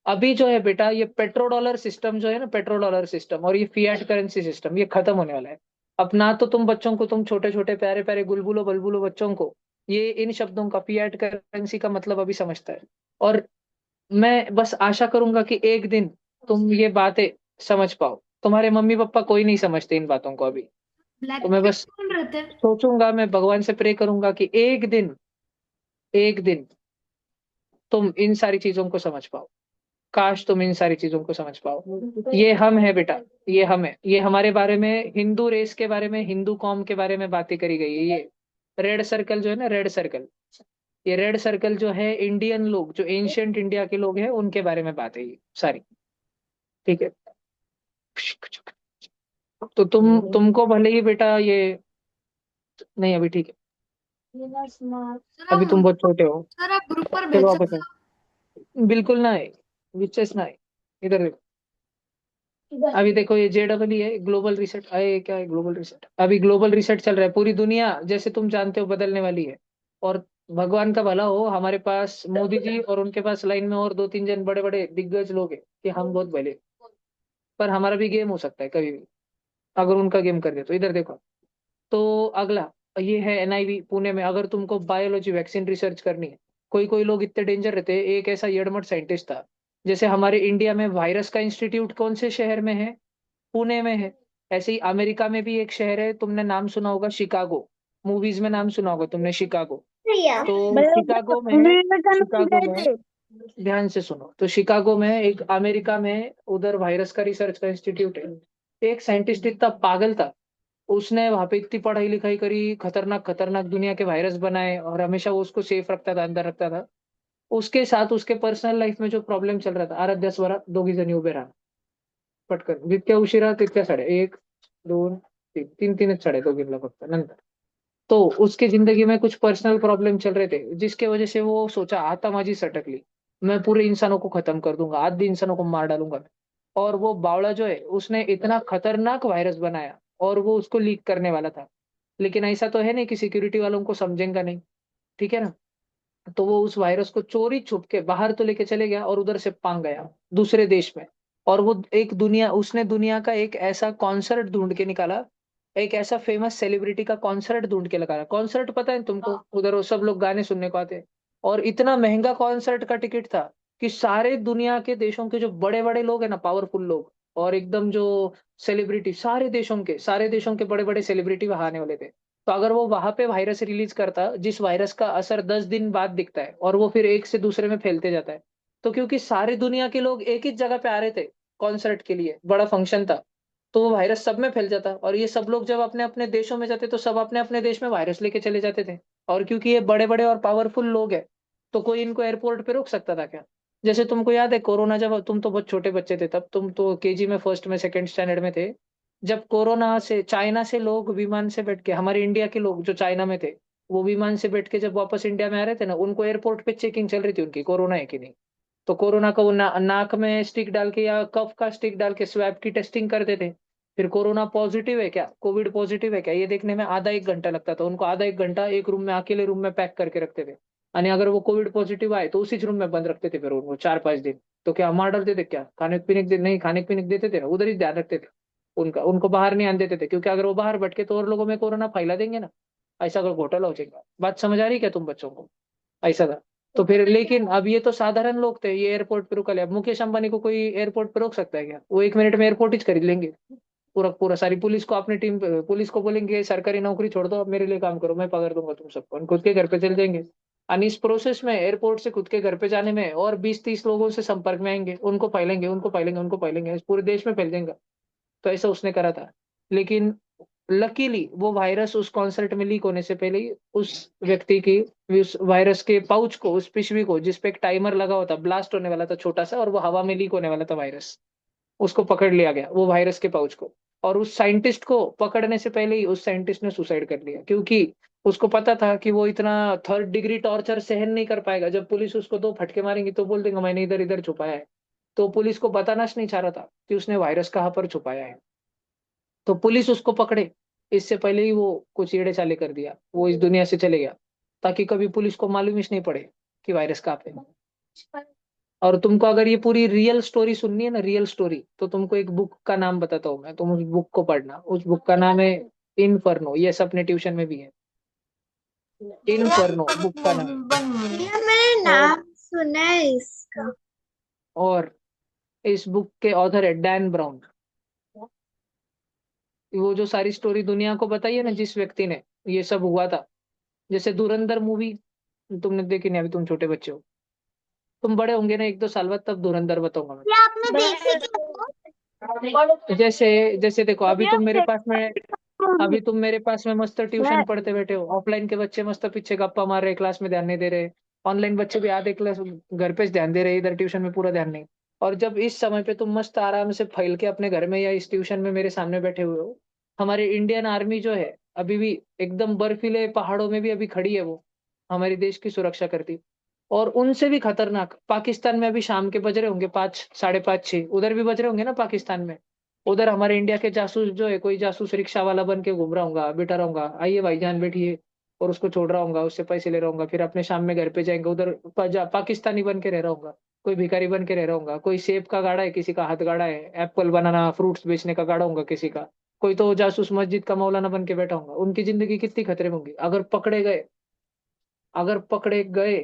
अभी जो है बेटा ये पेट्रो डॉलर सिस्टम जो है ना, पेट्रो डॉलर सिस्टम और ये फियाट करेंसी सिस्टम ये खत्म होने वाला है। अब ना तो तुम बच्चों को, तुम छोटे छोटे प्यारे प्यारे गुलबुलो बलबुलो बच्चों को ये इन शब्दों का, फियाट करेंसी का मतलब अभी समझता है। और मैं बस आशा करूंगा कि एक दिन तुम ये बातें समझ पाओ। तुम्हारे मम्मी पापा कोई नहीं समझते इन बातों को अभी। तो ब्लैक मैं क्यूब बस कौन रहते हैं? सोचूंगा, मैं भगवान से प्रे करूंगा कि एक दिन, एक दिन तुम इन सारी चीजों को समझ पाओ। काश तुम इन सारी चीजों को समझ पाओ। ये हम है बेटा, ये हम है, ये हमारे बारे में, हिंदू रेस के बारे में, हिंदू कॉम के बारे में बातें करी गई है। ये रेड सर्कल जो है ना, रेड सर्कल, ये रेड सर्कल जो है इंडियन लोग, जो एंशियंट इंडिया के लोग हैं उनके बारे में बात है ये सारी। ठीक है, तो तुमको भले ही बेटा ये, नहीं अभी ठीक है, सर अभी तुम हम बहुत छोटे हो। सर आप ग्रुप पर चलो भेज वापस सकते आओ। हो? बिल्कुल ना है, विचेस ना है। इधर देखो, अभी देखो ये JEE है, ग्लोबल रिसेट आए, क्या है ग्लोबल रिसेट, अभी ग्लोबल रिसेट चल रहा है। पूरी दुनिया जैसे तुम जानते हो बदलने वाली है। और भगवान का भला हो, हमारे पास मोदी जी और उनके पास लाइन में और दो तीन जन बड़े बड़े दिग्गज लोग हैं कि हम बहुत भले, पर हमारा भी गेम हो सकता है कभी भी, अगर उनका गेम कर दे तो। इधर देखो, तो अगला ये है NIV पुणे में। अगर तुमको बायोलॉजी वैक्सीन रिसर्च करनी है, कोई कोई लोग इतने डेंजर रहते हैं। एक ऐसा यड़मट साइंटिस्ट था, जैसे हमारे इंडिया में वायरस का इंस्टीट्यूट कौन से शहर में है, पुणे में है। ऐसे ही अमेरिका में भी एक शहर है, तुमने नाम सुना होगा शिकागो, मूवीज में नाम सुना होगा तुमने शिकागो। भैया तो शिकागो में ध्यान से सुनो, तो शिकागो में एक, अमेरिका में उधर वायरस का रिसर्च का इंस्टीट्यूट है। एक साइंटिस्ट इतना पागल था, उसने वहां पे इतनी पढ़ाई लिखाई करी, खतरनाक खतरनाक दुनिया के वायरस बनाए और हमेशा वो उसको सेफ रखता था, अंदर रखता था। उसके साथ उसके पर्सनल लाईफ में जो प्रॉब्लेम चल रहा था, आराध्या स्वरा दोघी जणी उभे राहा पटकन, जितक्या उशिरा तितक्या साड्या, एक दोन तीन, तीन तीनच साड्या दोघींना फक्त नंतर। तो उसकी जिंदगी में कुछ पर्सनल प्रॉब्लम चल रहे थे जिसके वजह से वो सोचा आता माझी सटकली, मैं पूरे इंसानों को खत्म कर दूंगा, आधे इंसानों को मार डालूंगा मैं। और वो बावड़ा जो है उसने इतना खतरनाक वायरस बनाया और वो उसको लीक करने वाला था। लेकिन ऐसा तो है नहीं कि सिक्योरिटी वालों को समझेंगे नहीं, ठीक है ना। तो वो उस वायरस को चोरी छुप के बाहर तो लेके चले गया और उधर से पांग गया दूसरे देश में। और वो एक दुनिया उसने दुनिया का एक ऐसा कॉन्सर्ट ढूंढ के निकाला, एक ऐसा फेमस सेलिब्रिटी का कॉन्सर्ट ढूंढ के लगाया। कॉन्सर्ट पता है तुमको, उधर वो सब लोग गाने सुनने को आते हैं। और इतना महंगा कॉन्सर्ट का टिकट था कि सारे दुनिया के देशों के जो बड़े बड़े लोग हैं ना, पावरफुल लोग और एकदम जो सेलिब्रिटी, सारे देशों के बड़े बड़े सेलिब्रिटी वहां आने वाले थे। तो अगर वो वहां पे वायरस रिलीज करता, जिस वायरस का असर 10 दिन बाद दिखता है और वो फिर एक से दूसरे में फैलते जाता है, तो क्योंकि सारी दुनिया के लोग एक ही जगह पे आ रहे थे कॉन्सर्ट के लिए, बड़ा फंक्शन था, तो वो वायरस सब में फैल जाता। और ये सब लोग जब अपने अपने देशों में जाते तो सब अपने अपने देश में वायरस लेके चले जाते थे। और क्योंकि ये बड़े बड़े और पावरफुल लोग हैं, तो कोई इनको एयरपोर्ट पे रोक सकता था क्या? जैसे तुमको याद है कोरोना, जब तुम तो बहुत छोटे बच्चे थे तब, तुम तो केजी में, फर्स्ट में, सेकंड स्टैंडर्ड में थे, जब कोरोना से चाइना से लोग विमान से बैठ के, हमारे इंडिया के लोग जो चाइना में थे, वो विमान से बैठ के जब वापस इंडिया में आ रहे थे ना, उनको एयरपोर्ट पे चेकिंग चल रही थी उनकी, कोरोना है कि नहीं। तो कोरोना का वो नाक में स्टिक डाल के या कफ का स्टिक डाल के स्वैब की टेस्टिंग करते थे। फिर कोरोना पॉजिटिव है क्या, कोविड पॉजिटिव है क्या, ये देखने में आधा एक घंटा लगता था उनको। आधा एक घंटा एक रूम में, अकेले रूम में पैक करके रखते थे। यानी अगर वो कोविड पॉजिटिव आए तो उसी रूम में बंद रखते थे फिर उनको 4-5 दिन। तो क्या मार डालते थे क्या? खाने पीने नहीं, खाने पीने देते थे ना, उधर ही ध्यान रखते थे उनका, उनको बाहर नहीं आने देते थे, क्योंकि अगर वो बाहर भटके तो और लोगों में कोरोना फैला देंगे ना। ऐसा अगर घोटाला हो जाएगा। बात समझ आ रही है क्या तुम बच्चों को? ऐसा था। तो फिर लेकिन अब ये तो साधारण लोग थे, ये एयरपोर्ट पे रुका ले। अब मुकेश अंबानी को कोई एयरपोर्ट पे रोक सकता है क्या? वो 1 मिनट में एयरपोर्ट ही खरीद लेंगे पूरा पूरा। सारी पुलिस को, अपनी टीम, पुलिस को बोलेंगे सरकारी नौकरी छोड़ दो, अब मेरे लिए काम करो, मैं पकड़ दूंगा तुम सबको, और खुद के घर पे चले जाएंगे। और इस प्रोसेस में, एयरपोर्ट से खुद के घर पे जाने में और 20-30 लोगों से संपर्क में आएंगे, उनको फैलेंगे, उनको फैलेंगे, उनको फैलेंगे, इस पूरे देश में फैल जाएगा। तो ऐसा उसने करा था। लेकिन लकीली वो वायरस उस कॉन्सर्ट में लीक होने से पहले ही उस व्यक्ति की, उस वायरस के पाउच को, उस पिशवी को जिसपे एक टाइमर लगा होता, ब्लास्ट होने वाला था छोटा सा, और वो हवा में लीक होने वाला था वायरस, उसको पकड़ लिया गया, वो वायरस के पाउच को। और उस साइंटिस्ट को पकड़ने से पहले ही उस साइंटिस्ट ने सुसाइड कर लिया, क्योंकि उसको पता था कि वो इतना 3rd डिग्री टॉर्चर सहन नहीं कर पाएगा। जब पुलिस उसको 2 फटके मारेंगी तो बोल देगा मैंने इधर इधर छुपाया है। तो पुलिस को बताना नहीं चाह रहा था कि उसने वायरस कहाँ पर छुपाया है। तो पुलिस उसको पकड़े इससे पहले ही वो कुछ येड़े चाले कर दिया, वो इस दुनिया से चले गया, ताकि कभी पुलिस को मालूम ही नहीं पड़े कि वायरस कहाँ पे है। और तुमको अगर ये पूरी रियल स्टोरी सुननी है ना, रियल स्टोरी, तो तुमको एक बुक का नाम बताता हूँ मैं, तुम उस बुक को पढ़ना। उस बुक का नाम है इनफर्नो। ये सब अपने ट्यूशन में भी है, इनफर्नो बुक का नाम है। या मैंने और नाम सुना है इसका। और इस बुक के ऑथर है डैन ब्राउन। वो जो सारी स्टोरी दुनिया को बताई है ना, जिस व्यक्ति ने, ये सब हुआ था। जैसे धुरंधर मूवी तुमने देखी नहीं, अभी तुम छोटे बच्चे हो, तुम बड़े होंगे ना 1-2 साल बाद, तब धुरंधर बताऊंगा मैं। क्या आपने देखी क्या? जैसे जैसे देखो, अभी तुम मेरे पास में मस्त ट्यूशन पढ़ते बैठे हो, ऑफलाइन के बच्चे मस्त पीछे गप्पा मार रहे, क्लास में ध्यान नहीं दे रहे। ऑनलाइन बच्चे भी आधे क्लास घर पे ध्यान दे रहे, इधर ट्यूशन में पूरा ध्यान नहीं। और जब इस समय पे तुम मस्त आराम से फैल के अपने घर में या इस ट्यूशन में मेरे सामने बैठे हुए हो, हमारी इंडियन आर्मी जो है अभी भी एकदम बर्फीले पहाड़ों में भी अभी खड़ी है, वो हमारे देश की सुरक्षा करती। और उनसे भी खतरनाक पाकिस्तान में अभी शाम के बज रहे होंगे 5, 5:30, 6, उधर भी बज रहे होंगे ना पाकिस्तान में। उधर हमारे इंडिया के जासूस जो है, कोई जासूस रिक्शा वाला बन के घूम रहा होगा, बैठा रहूंगा, आइए भाईजान बैठिए, और उसको छोड़ रहा हूँ, उससे पैसे ले रहा हूँ, फिर अपने शाम में घर पे जाएंगे, उधर पाकिस्तानी बन के रह रहा हूँ, कोई भिखारी बन के रह रहा हूँ, कोई सेब का गाड़ा है, किसी का हाथ गाड़ा है, एप्पल बनाना फ्रूट्स बेचने का गाड़ा होगा किसी का, कोई तो जासूस मस्जिद का मौलाना बन के बैठा होगा। उनकी जिंदगी कितनी खतरे में होगी अगर पकड़े गए। अगर पकड़े गए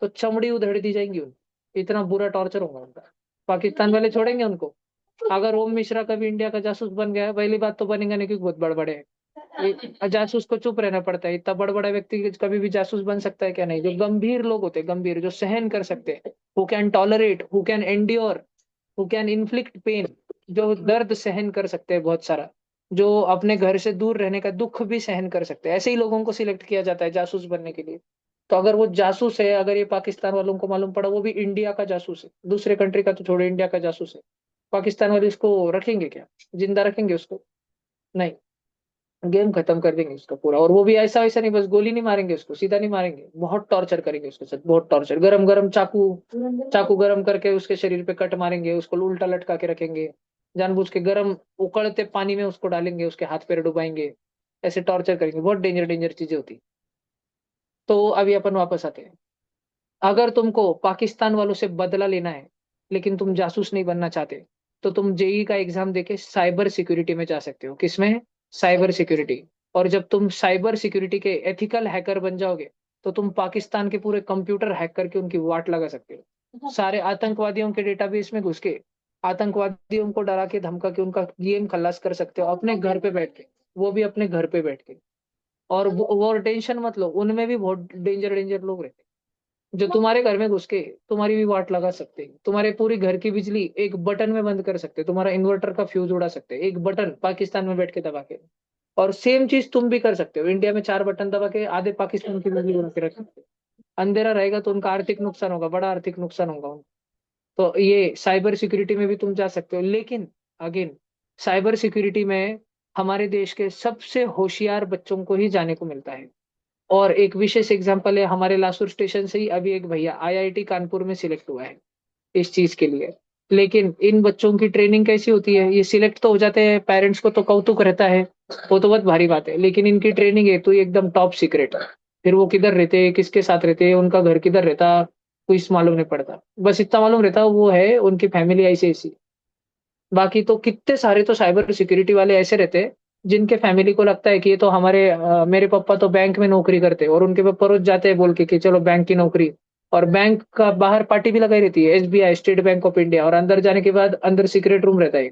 तो चमड़ी उधेड़ दी जाएंगी उनकी, इतना बुरा टॉर्चर होगा उनका। पाकिस्तान वाले छोड़ेंगे उनको? अगर ओम मिश्रा कभी इंडिया का जासूस बन गया, पहली बात तो बनेगा नहीं क्योंकि बहुत बड़बड़े हैं। जासूस को चुप रहना पड़ता है, इतना बड़ा बड़ा व्यक्ति कभी भी जासूस बन सकता है क्या? नहीं। जो गंभीर लोग होते हैं, गंभीर, जो सहन कर सकते हैं, who can tolerate, who can endure, who can inflict pain, जो दर्द सहन कर सकते हैं बहुत सारा, जो अपने घर से दूर रहने का दुख भी सहन कर सकते हैं, ऐसे ही लोगों को सिलेक्ट किया जाता है जासूस बनने के लिए। तो अगर वो जासूस है, अगर ये पाकिस्तान वालों को मालूम पड़ा वो भी इंडिया का जासूस है, दूसरे कंट्री का तो छोड़ो, इंडिया का जासूस है, पाकिस्तान वाले इसको रखेंगे क्या? जिंदा रखेंगे उसको? नहीं। गेम खत्म कर देंगे उसका पूरा। और वो भी ऐसा वैसा नहीं, बस गोली नहीं मारेंगे उसको, सीधा नहीं मारेंगे, बहुत टॉर्चर करेंगे उसके साथ, बहुत टॉर्चर, गरम गरम चाकू, चाकू गरम करके उसके शरीर पे कट मारेंगे, उसको उल्टा लटका के रखेंगे, जानबूझ के गरम उकड़ते पानी में उसको डालेंगे, उसके हाथ पैर डुबाएंगे, ऐसे टॉर्चर करेंगे, बहुत डेंजर डेंजर चीजें होती। तो अभी अपन वापस आते हैं। अगर तुमको पाकिस्तान वालों से बदला लेना है लेकिन तुम जासूस नहीं बनना चाहते, तो तुम जेई का एग्जाम देके साइबर सिक्योरिटी में जा सकते हो। किसमें? Cyber security. और जब तुम साइबर सिक्योरिटी के एथिकल हैकर बन जाओगे, तो तुम पाकिस्तान के पूरे कंप्यूटर हैक करके उनकी वाट लगा सकते हो। सारे आतंकवादियों के डेटाबेस में घुस के आतंकवादियों को डरा के धमका के उनका गेम खलास कर सकते हो अपने घर पे बैठ के, वो भी अपने घर पे बैठ के। और वो टेंशन मत लो, उनमें भी बहुत डेंजर डेंजर लोग रहते हैं जो तुम्हारे घर में घुस के तुम्हारी भी वाट लगा सकते हैं। तुम्हारे पूरी घर की बिजली एक बटन में बंद कर सकते हैं, तुम्हारा इन्वर्टर का फ्यूज उड़ा सकते हैं एक बटन पाकिस्तान में बैठ के दबा के। और सेम चीज तुम भी कर सकते हो, इंडिया में 4 बटन दबा के आधे पाकिस्तान की बिजली उड़ा के रख सकते हो। अंधेरा रहेगा तो उनका आर्थिक नुकसान होगा, बड़ा आर्थिक नुकसान होगा उनका। तो ये साइबर सिक्योरिटी में भी तुम जा सकते हो, लेकिन अगेन साइबर सिक्योरिटी में हमारे देश के सबसे होशियार बच्चों को ही जाने को मिलता है। और एक विशेष एग्जांपल है, हमारे लासुर स्टेशन से ही अभी एक भैया आईआईटी कानपुर में सिलेक्ट हुआ है इस चीज के लिए। लेकिन इन बच्चों की ट्रेनिंग कैसी होती है, ये सिलेक्ट तो हो जाते हैं, पेरेंट्स को तो कौतुक रहता है, वो तो बहुत भारी बात है, लेकिन इनकी ट्रेनिंग है तो ये एकदम टॉप सीक्रेट है। फिर वो किधर रहते हैं, किसके साथ रहते हैं, उनका घर किधर रहता, कुछ मालूम नहीं पड़ता। बस इतना मालूम रहता वो है उनकी फैमिली ऐसी ऐसी। बाकी तो कितने सारे तो साइबर सिक्योरिटी वाले ऐसे रहते हैं जिनके फैमिली को लगता है कि ये तो हमारे मेरे पापा तो बैंक में नौकरी करते हैं, और उनके पापा रोज जाते हैं बोल के कि चलो बैंक की नौकरी। और बैंक का बाहर पार्टी भी लगाई रहती है, SBI, state bank of India, और अंदर जाने के बाद अंदर सीक्रेट रूम रहता है,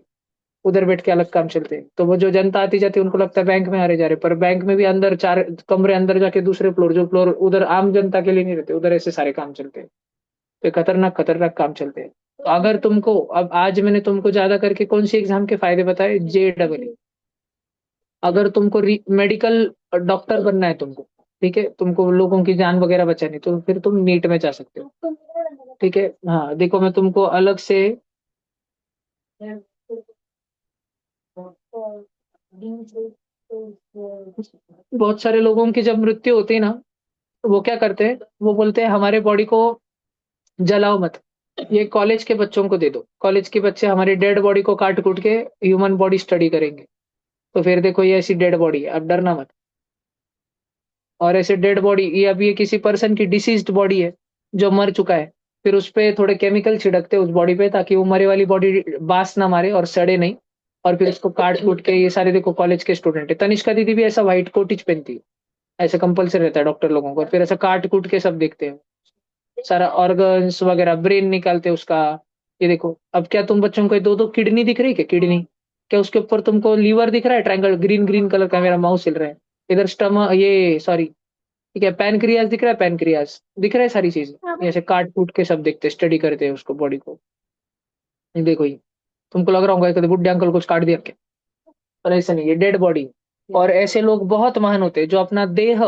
उधर बैठ के अलग काम चलते हैं। तो वो जो जनता आती जाती है उनको लगता है बैंक में आ रहे जा रहे, पर बैंक में भी अंदर 4 कमरे अंदर जाके दूसरे फ्लोर, जो फ्लोर उधर आम जनता के लिए नहीं रहते, उधर ऐसे सारे काम चलते हैं। तो खतरनाक खतरनाक काम चलते हैं। तो अगर तुमको, अब आज मैंने तुमको ज्यादा करके कौन सी एग्जाम के फायदे बताए, JEE। अगर तुमको मेडिकल डॉक्टर बनना है तुमको, ठीक है, तुमको लोगों की जान वगैरह बचानी, तो फिर तुम नीट में जा सकते हो। ठीक है, हाँ देखो मैं तुमको अलग से, बहुत सारे लोगों की जब मृत्यु होती है ना, तो वो क्या करते हैं, वो बोलते हैं हमारे बॉडी को जलाओ मत, ये कॉलेज के बच्चों को दे दो, कॉलेज के बच्चे हमारी डेड बॉडी को काट कूट के ह्यूमन बॉडी स्टडी करेंगे। तो फिर देखो ये ऐसी डेड बॉडी है, अब डरना मत। और ऐसे डेड बॉडी, ये अब ये किसी पर्सन की डिसीज्ड बॉडी है जो मर चुका है, फिर उस पे थोड़े केमिकल छिड़कते हैं उस बॉडी पे, ताकि वो मरे वाली बॉडी बास ना मारे और सड़े नहीं। और फिर उसको काट कूट के, ये सारे देखो कॉलेज के स्टूडेंट है, तनिष्का दीदी भी ऐसा व्हाइट कोट ही पहनती है, ऐसे कंपलसरी रहता है डॉक्टर लोगों को, और फिर ऐसा काट कूट के सब देखते हैं, सारा ऑर्गन्स वगैरह ब्रेन निकालते हैं उसका। ये देखो, अब क्या तुम बच्चों को 2-2 किडनी दिख रही है क्या, किडनी? क्या उसके ऊपर तुमको लीवर दिख रहा है, ट्रायंगल ग्रीन ग्रीन कलर का, मेरा माउस हिल रहा है। इधर स्टमक, ये सॉरी, ठीक है, पैनक्रियास दिख रहा है, पैनक्रियास दिख रहा है, सारी चीजें ऐसे काट कूट के सब देखते, स्टडी करते हैं उसको, बॉडी को। ये देखो ये, तुमको लग रहा होगा कभी बुड्ढे अंकल कुछ काट दिया क्या, पर ऐसा नहीं, ये डेड बॉडी। और ऐसे लोग बहुत महान होते हैं जो अपना देह,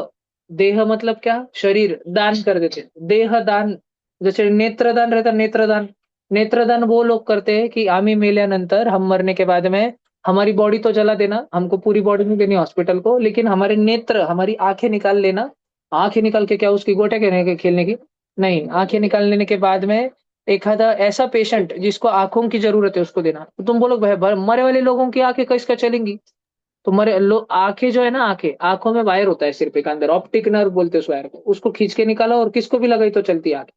देह मतलब क्या, शरीर दान कर देते हैं, देह दान। जैसे नेत्रदान रहता, नेत्रदान, नेत्रदान वो लोग करते हैं कि आम्ही मेल्यानंतर, हम मरने के बाद में हमारी बॉडी तो जला देना, हमको पूरी बॉडी नहीं देनी हॉस्पिटल को, लेकिन हमारे नेत्र, हमारी आंखें निकाल लेना। आंखें निकाल के क्या उसकी गोटे खेलने की? नहीं, आंखें निकाल लेने के बाद में एक आधा ऐसा पेशेंट जिसको आंखों की जरूरत है उसको देना। तो तुम बोलो भाई मरे वाले लोगों की आंखें किसका चलेंगी? तुम्हारे लो आंखें जो है ना, आंखें, आंखों में वायर होता है सिर के अंदर, ऑप्टिक नर्व बोलते हैं उस वायर को, उसको खींच के निकाला और किसको भी लगाई तो चलती है आंखें।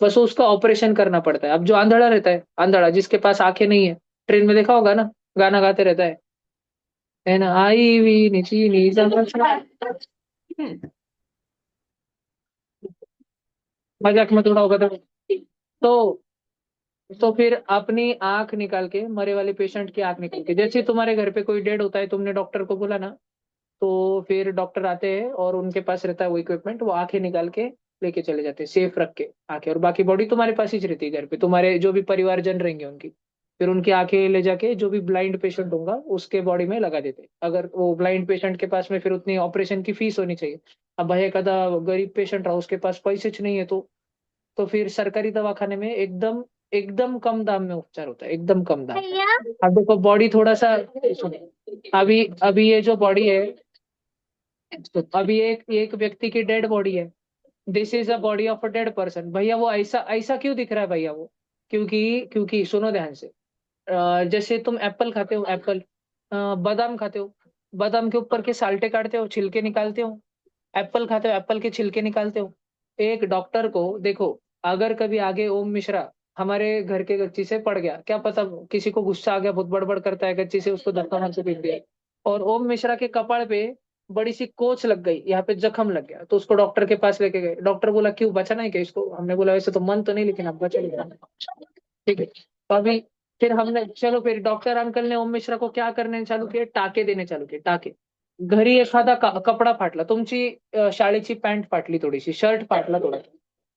बस उसका ऑपरेशन करना पड़ता है। अब जो आंधड़ा रहता है, आंधड़ा जिसके पास आंखें नहीं है, ट्रेन में देखा होगा ना, गाना गाते रहता है ना, आई वी नीची नी मजाक में थोड़ा होगा तो तो फिर अपनी आंख निकाल के, मरे वाले पेशेंट की आंख निकाल के, जैसे तुम्हारे घर पे कोई डेड होता है, तुमने डॉक्टर को बोला ना, तो फिर डॉक्टर आते हैं और उनके पास रहता है वो इक्विपमेंट, वो आंखें निकाल के लेके चले जाते हैं, सेफ रख के आंखें, और बाकी बॉडी तुम्हारे पास ही रहती है घर पे, तुम्हारे जो भी परिवारजन रहेंगे उनकी। फिर उनकी आंखें ले जाके जो भी ब्लाइंड पेशेंट होगा उसके बॉडी में लगा देते हैं। अगर वो ब्लाइंड पेशेंट के पास में फिर उतनी ऑपरेशन की फीस होनी चाहिए। अब भाई कदा गरीब पेशेंट रहा, उसके पास पैसे नहीं है, तो फिर सरकारी दवाखाने में एकदम एकदम कम दाम में उपचार होता है, एकदम कम दाम। भैया अब देखो बॉडी थोड़ा सा, सुनो, अभी अभी ये जो बॉडी है, तो अभी एक व्यक्ति की डेड बॉडी है, this is a body of a dead person. भैया वो ऐसा ऐसा क्यों दिख रहा है भैया वो? क्योंकि सुनो ध्यान से, जैसे तुम एप्पल खाते हो, एप्पल, बादाम खाते हो, बादाम के ऊपर के साल्टे काटते हो, छिलके निकालते हो। एप्पल खाते हो, एप्पल के छिलके निकालते हो। एक डॉक्टर को देखो, अगर कभी आगे ओम मिश्रा हमारे घर के गच्ची से पड़ गया, क्या पता किसी को गुस्सा आ गया, बहुत बड़बड़ करता है गच्ची से, उसको धक्का मार के पीट दिया, और ओम मिश्रा के कपाड़ पे बड़ी सी कोच लग गई, यहाँ पे जख्म लग गया, तो उसको डॉक्टर के पास लेके गए। डॉक्टर बोला क्यों, बचाना है क्या इसको? हमने बोला वैसे तो मन तो नहीं, लेकिन अब बचा लेगा। ठीक है, तो अभी फिर हमने, चलो फिर डॉक्टर अंकल ने ओम मिश्रा को क्या करने चालू किए, टाके देणे चालू किए, टाके. घरी एखादा कपडा फाटला, तुमची शाळेची पॅन्ट फाटली, थोडीशी शर्ट फाटला थोडा,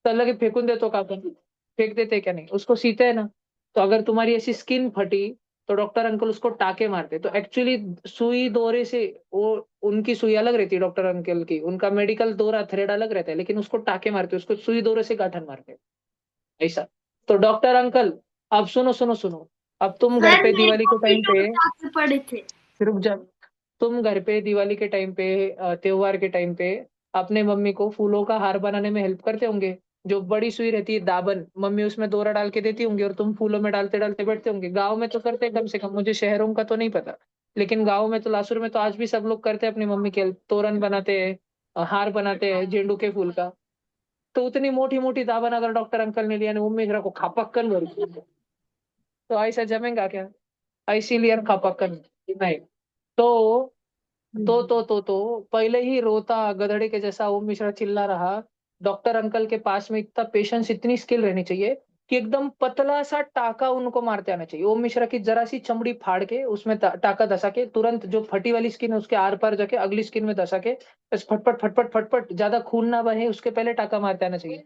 तर लगे फेकून देतो का आपण? फेक देते क्या नहीं, उसको सीते हैं ना. तो अगर तुम्हारी ऐसी स्किन फटी, तो डॉक्टर अंकल उसको टाके मारते. तो एक्चुअली सुई दौरे से, वो उनकी सुई अलग रहती है डॉक्टर अंकल की, उनका मेडिकल दौरा थ्रेड अलग रहता है, लेकिन उसको टाके मारते, उसको सुई दौरे से गांठन मारते, ऐसा. तो डॉक्टर अंकल, अब सुनो सुनो सुनो, अब तुम घर सर पे मेरे दिवाली को के भी टाइम तो पे, टाके पड़े थे। रुक जा, तुम घर पे दिवाली के टाइम पे, त्योहार के टाइम पे अपने मम्मी को फूलों का हार बनाने में हेल्प करते होंगे. जो बड़ी सुई रहती है दाबन, मम्मी उसमें दोरा डाल के देती होंगी और तुम फूलों में डालते डालते बैठते होंगे. गाँव में तो करते हैं कम से कम, मुझे शहरों का तो नहीं पता, लेकिन गाँव में तो, लासुर में तो आज भी सब लोग करते हैं अपनी मम्मी के हेल्प, तोरण बनाते हैं, हार बनाते हैं गेंडू के फूल का. तो उतनी मोटी मोटी दाबन अगर डॉक्टर अंकल ने लिया ने मम्मी को खापक्कन भरी, तो ऐसा जमेगा क्या? ऐसी लियर खापक्कन नहीं. तो पहले ही रोता गधड़े के जैसा ओम मिश्रा चिल्ला रहा. डॉक्टर अंकल के पास में इतना पेशेंस, इतनी स्किल रहनी चाहिए कि एकदम पतला सा टाका उनको मारते आना चाहिए. ओम मिश्रा की जरा सी चमड़ी फाड़ के उसमें टाका धसा के, तुरंत जो फटी वाली स्किन है उसके आर पार जाके अगली स्किन में धसा के, बस फटफट फटफट फटफट, ज्यादा खून ना बहे उसके पहले टाका मारते आना चाहिए.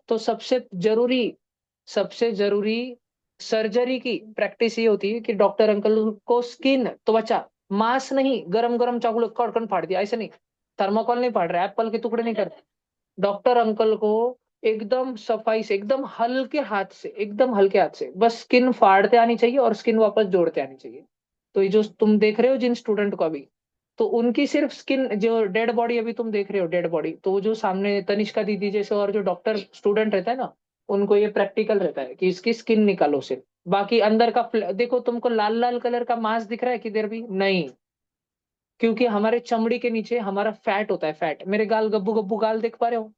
तो सबसे जरूरी सर्जरी की प्रैक्टिस ये होती है कि डॉक्टर अंकल को स्किन, त्वचा, मांस नहीं, गरम गरम चाकू कड़कन फाड़ दिया, ऐसे नहीं, थर्माकोल नहीं फाड़ रहे, एप्पल के टुकड़े नहीं करते. डॉक्टर अंकल को एकदम सफाई से, एकदम हल्के हाथ से बस स्किन फाड़ते आनी चाहिए और स्किन वापस जोड़ते आनी चाहिए. तो ये जो तुम देख रहे हो जिन स्टूडेंट को अभी, तो उनकी सिर्फ स्किन, जो डेड बॉडी अभी तुम देख रहे हो डेड बॉडी, तो वो जो सामने तनिष्का दीदी जैसे और जो डॉक्टर स्टूडेंट रहता है ना, उनको ये प्रैक्टिकल रहता है कि इसकी स्किन निकालो सिर्फ, बाकी अंदर का देखो, तुमको लाल लाल कलर का मांस दिख रहा है किधर भी नहीं, क्योंकि हमारे चमड़ी के नीचे हमारा फैट होता है, फैट. मेरे गाल, गब्बू गब्बू गाल देख पा रहे हो?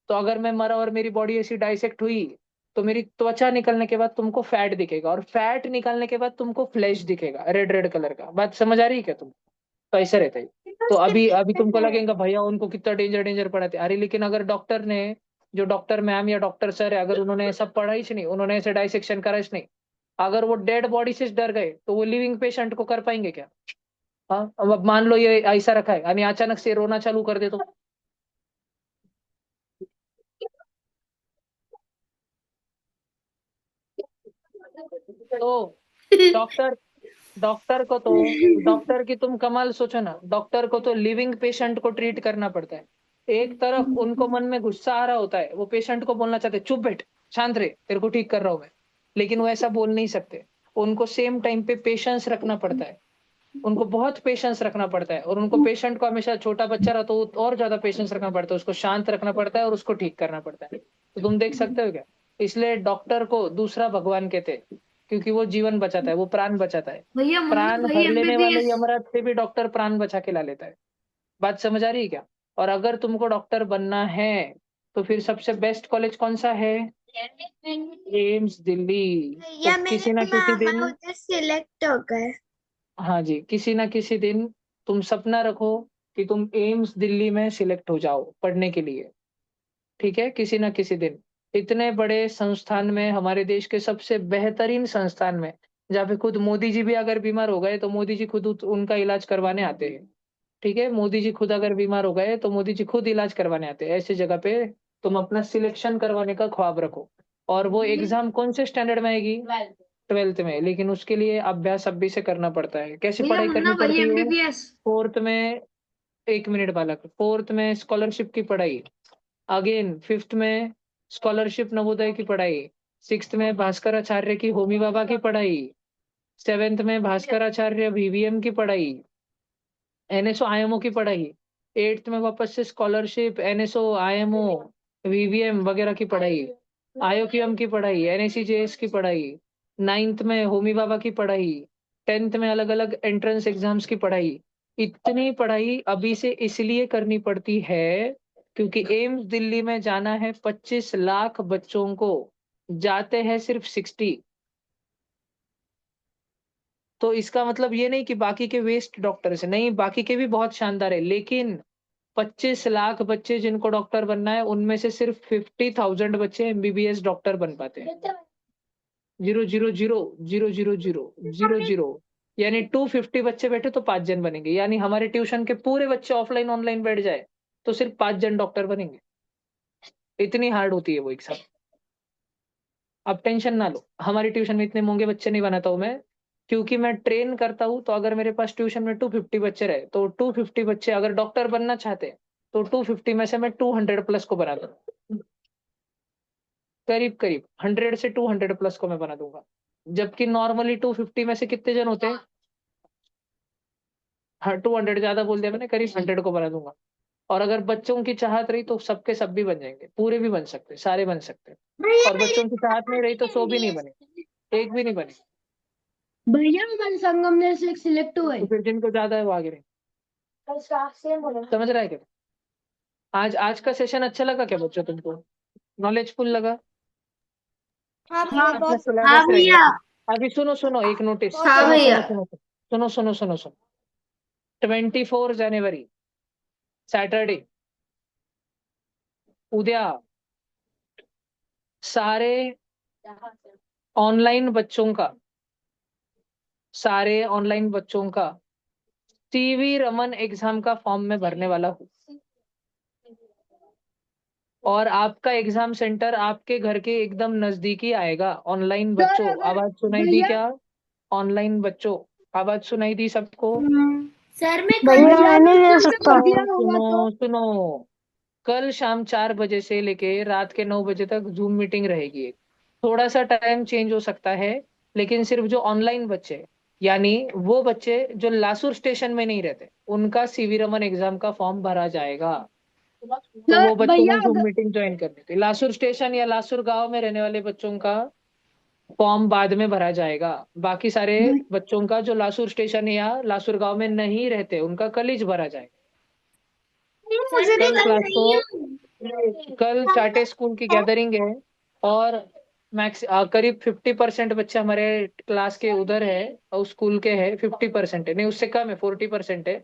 तो अगर मैं मरा और मेरी बॉडी ऐसी डाइसेक्ट हुई, तो मेरी त्वचा निकलने के बाद तुमको फैट दिखेगा, और फैट निकालने के बाद तुमको फ्लैश दिखेगा रेड रेड कलर का. बात समझ आ रही है क्या तुम? तो ऐसा रहता है. तो तो उसके अभी अभी पीछे तुमको है। लगेगा भैया उनको कितना डेंजर डेंजर पढ़ाते, अरे लेकिन अगर डॉक्टर ने, जो डॉक्टर मैम या डॉक्टर सर है, अगर उन्होंने ऐसा पढ़ा ही नहीं, उन्होंने ऐसे डाइसेक्शन करा ही नहीं, अगर वो डेड बॉडी से डर गए, तो वो लिविंग पेशेंट को कर पाएंगे क्या? हाँ, अब मान लो ये ऐसा रखा है और अचानक से रोना चालू कर दे, तो डॉक्टर डॉक्टर को तो डॉक्टर की तुम कमाल सोचो ना, डॉक्टर को तो लिविंग पेशेंट को ट्रीट करना पड़ता है. एक तरफ उनको मन में गुस्सा आ रहा होता है, वो पेशेंट को बोलना चाहते हैं चुप बैठ, शांत रहे, तेरे को ठीक कर रहा हूं मैं, लेकिन वो ऐसा बोल नहीं सकते. उनको सेम टाइम पे पेशेंस रखना पड़ता है, उनको बहुत पेशेंस रखना पड़ता है, और उनको पेशेंट को हमेशा, छोटा बच्चा रहा तो और ज्यादा पेशेंस रखना पड़ता है, उसको शांत रखना पड़ता है और उसको ठीक करना पड़ता है. तो तुम देख सकते हो क्या? इसलिए डॉक्टर को दूसरा भगवान कहते हैं, क्योंकि वो जीवन बचाता है, वो प्राण बचाता है. भैया मतलब प्राण वही हर लेने वाले एमबीबीएस। यमराज से भी डॉक्टर प्राण बचा के ला लेता है. बात समझ आ रही है क्या? और अगर तुमको डॉक्टर बनना है, तो फिर सबसे बेस्ट कॉलेज कौन सा है? एम्स दिल्ली. तो भैया मेरे किसी ना किसी मामा दिन, उधर सिलेक्ट हो गए। हाँ जी, किसी ना किसी दिन तुम सपना रखो कि तुम एम्स दिल्ली में सिलेक्ट हो जाओ पढ़ने के लिए. ठीक है, किसी ना किसी दिन इतने बड़े संस्थान में, हमारे देश के सबसे बेहतरीन संस्थान में, जहाँ पे खुद मोदी जी भी अगर बीमार हो गए तो मोदी जी खुद उनका इलाज करवाने आते हैं. ठीक है, मोदी जी खुद अगर बीमार हो गए तो मोदी जी खुद इलाज करवाने आते हैं. ऐसी जगह पे तुम अपना सिलेक्शन करवाने का ख्वाब रखो. और वो एग्जाम कौन से स्टैंडर्ड में आएगी? ट्वेल्थ में. लेकिन उसके लिए अभ्यास अभी से करना पड़ता है. कैसी भैया पढ़ाई करनी मतलब वही पड़ती है? एमबीबीएस। फोर्थ में, एक मिनट बालक, फोर्थ में स्कॉलरशिप की पढ़ाई, अगेन फिफ्थ में स्कॉलरशिप नवोदय की पढ़ाई, सिक्स्थ में भास्कराचार्य की होमी बाबा की पढ़ाई, सेवेंथ में भास्कराचार्य वीवीएम की पढ़ाई, एनएसओ आईएमओ की पढ़ाई, एट्थ में वापस से स्कॉलरशिप, एनएसओ आईएमओ वीवीएम वगैरह की पढ़ाई, आईओक्यूएम की पढ़ाई, एनएससीजेएस की पढ़ाई, नाइन्थ में होमी बाबा की पढ़ाई, टेंथ में अलग अलग एंट्रेंस एग्जाम्स की पढ़ाई. इतनी पढ़ाई अभी से इसलिए करनी पड़ती है क्योंकि एम्स दिल्ली में जाना है 25 लाख बच्चों को, जाते हैं सिर्फ 60। तो इसका मतलब ये नहीं कि बाकी के वेस्ट डॉक्टर से नहीं, बाकी के भी बहुत शानदार है, लेकिन 25 लाख बच्चे जिनको डॉक्टर बनना है उनमें से सिर्फ 50,000 बच्चे एमबीबीएस डॉक्टर बन पाते हैं। 0,0,0,0,0,0,0,0 यानी 250 बच्चे बैठे तो 5 जन बनेंगे, यानी हमारे ट्यूशन के पूरे बच्चे ऑफलाइन ऑनलाइन बैठ जाए तो सिर्फ 5 जन डॉक्टर बनेंगे। इतनी हार्ड होती है वो एग्जाम। अब टेंशन ना लो, हमारी ट्यूशन में इतने मूंगे बच्चे नहीं बनाता हूँ मैं, क्योंकि मैं ट्रेन करता हूँ। तो अगर मेरे पास ट्यूशन में 250 बच्चे रहे तो 250 बच्चे अगर डॉक्टर बनना चाहते हैं तो 250 में से मैं 200 प्लस को बना दूंगा। करीब करीब 100 से 200 प्लस को मैं बना दूंगा, जबकि नॉर्मली 250 में से कितने जन होते हैं? हाँ, 200 ज्यादा बोल दिया मैंने, करीब 100 को बना दूंगा। और अगर बच्चों की चाहत रही तो सबके सब भी बन जाएंगे, पूरे भी बन सकते हैं, सारे बन सकते हैं। भैया और मेरे बच्चों की चाहत नहीं रही तो 100 भी नहीं बने, एक भी नहीं बने। भैया हमारे संगमनेर से सिलेक्ट हुए। तो फिर जिनको ज्यादा है वो आगे रहे। समझ रहा है क्या? आज आज का सेशन अच्छा लगा क्या बच्चों तुमको? नॉलेजफुल लगा? हाँ हाँ भैया अपना बहुत। हाँ सिलेबस रहेगा। भैया। अभी सुनो सुनो, एक नोटिस, हाँ सुनो भैया। सुनो सुनो सुनो सुनो सुनो सुनो। 24 जनवरी सैटरडे, उद्या सारे ऑनलाइन बच्चों का, सारे ऑनलाइन बच्चों का सीवी रमन एग्जाम का फॉर्म में भरने वाला हूँ। और आपका एग्जाम सेंटर आपके घर के एकदम नजदीकी आएगा। ऑनलाइन सर बच्चों, अगर आवाज सुनाई दी भैया। क्या? ऑनलाइन बच्चों, आवाज सुनाई दी सबको? सर मैं कल भैया मैं नहीं ले सकता। सुनो सुनो सुनो, कल शाम 4 बजे से लेके रात के 9 बजे तक जूम मीटिंग रहेगी एक। थोड़ा सा टाइम चेंज हो सकता है, लेकिन सिर्फ जो ऑनलाइन बच्चे, यानी वो बच्चे जो लासुर स्टेशन में नहीं रहते, उनका सीवी रमन एग्जाम का फॉर्म भरा जाएगा। तो सर वो बच्चों भैया ने जूम अगर मीटिंग ज्वाइन करनी थी। लासुर स्टेशन या लासुर गांव में रहने वाले बच्चों का फॉर्म बाद में भरा जाएगा। बाकी सारे बच्चों का जो लासुर स्टेशन या लासुर गांव में नहीं रहते उनका कल ही भरा जाएगा। मुझे नहीं कल कल क्लास को, नहीं हूँ। कल चाटे स्कूल की गैदरिंग है। और मैक्स करीब 50% बच्चे हमारे क्लास के उधर है और स्कूल के है। 50% है, नहीं उससे कम है, 40% है।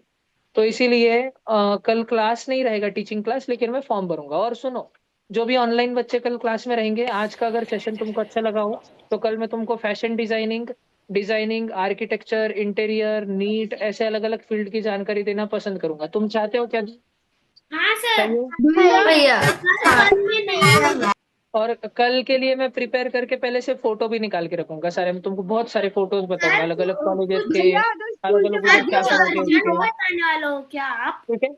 तो इसीलिए कल क्लास नहीं रहेगा, टीचिंग क्लास, लेकिन मैं फॉर्म भरूंगा। और सुनो, जो भी ऑनलाइन बच्चे कल क्लास में रहेंगे, आज का अगर सेशन तुमको अच्छा लगा हो तो कल मैं तुमको fashion designing, designing, architecture, interior, NEET, ऐसे अलग अलग फील्ड की जानकारी देना पसंद करूंगा। तुम चाहते हो क्या? हाँ सर। चाहिए? भैया भैया। कल मैं नहीं हूँ। और कल के लिए मैं प्रिपेयर करके पहले से फोटो भी निकाल के रखूंगा सारे, मैं तुमको बहुत सारे फोटोज बताऊंगा सर अलग अलग कॉलेजेस कुछ के, भैया अगर अलग स्कूल के अलग उधर बाद क्या जो करा गया अर्जेंट उसके। बताने वाले हो क्या आप? ठीक है।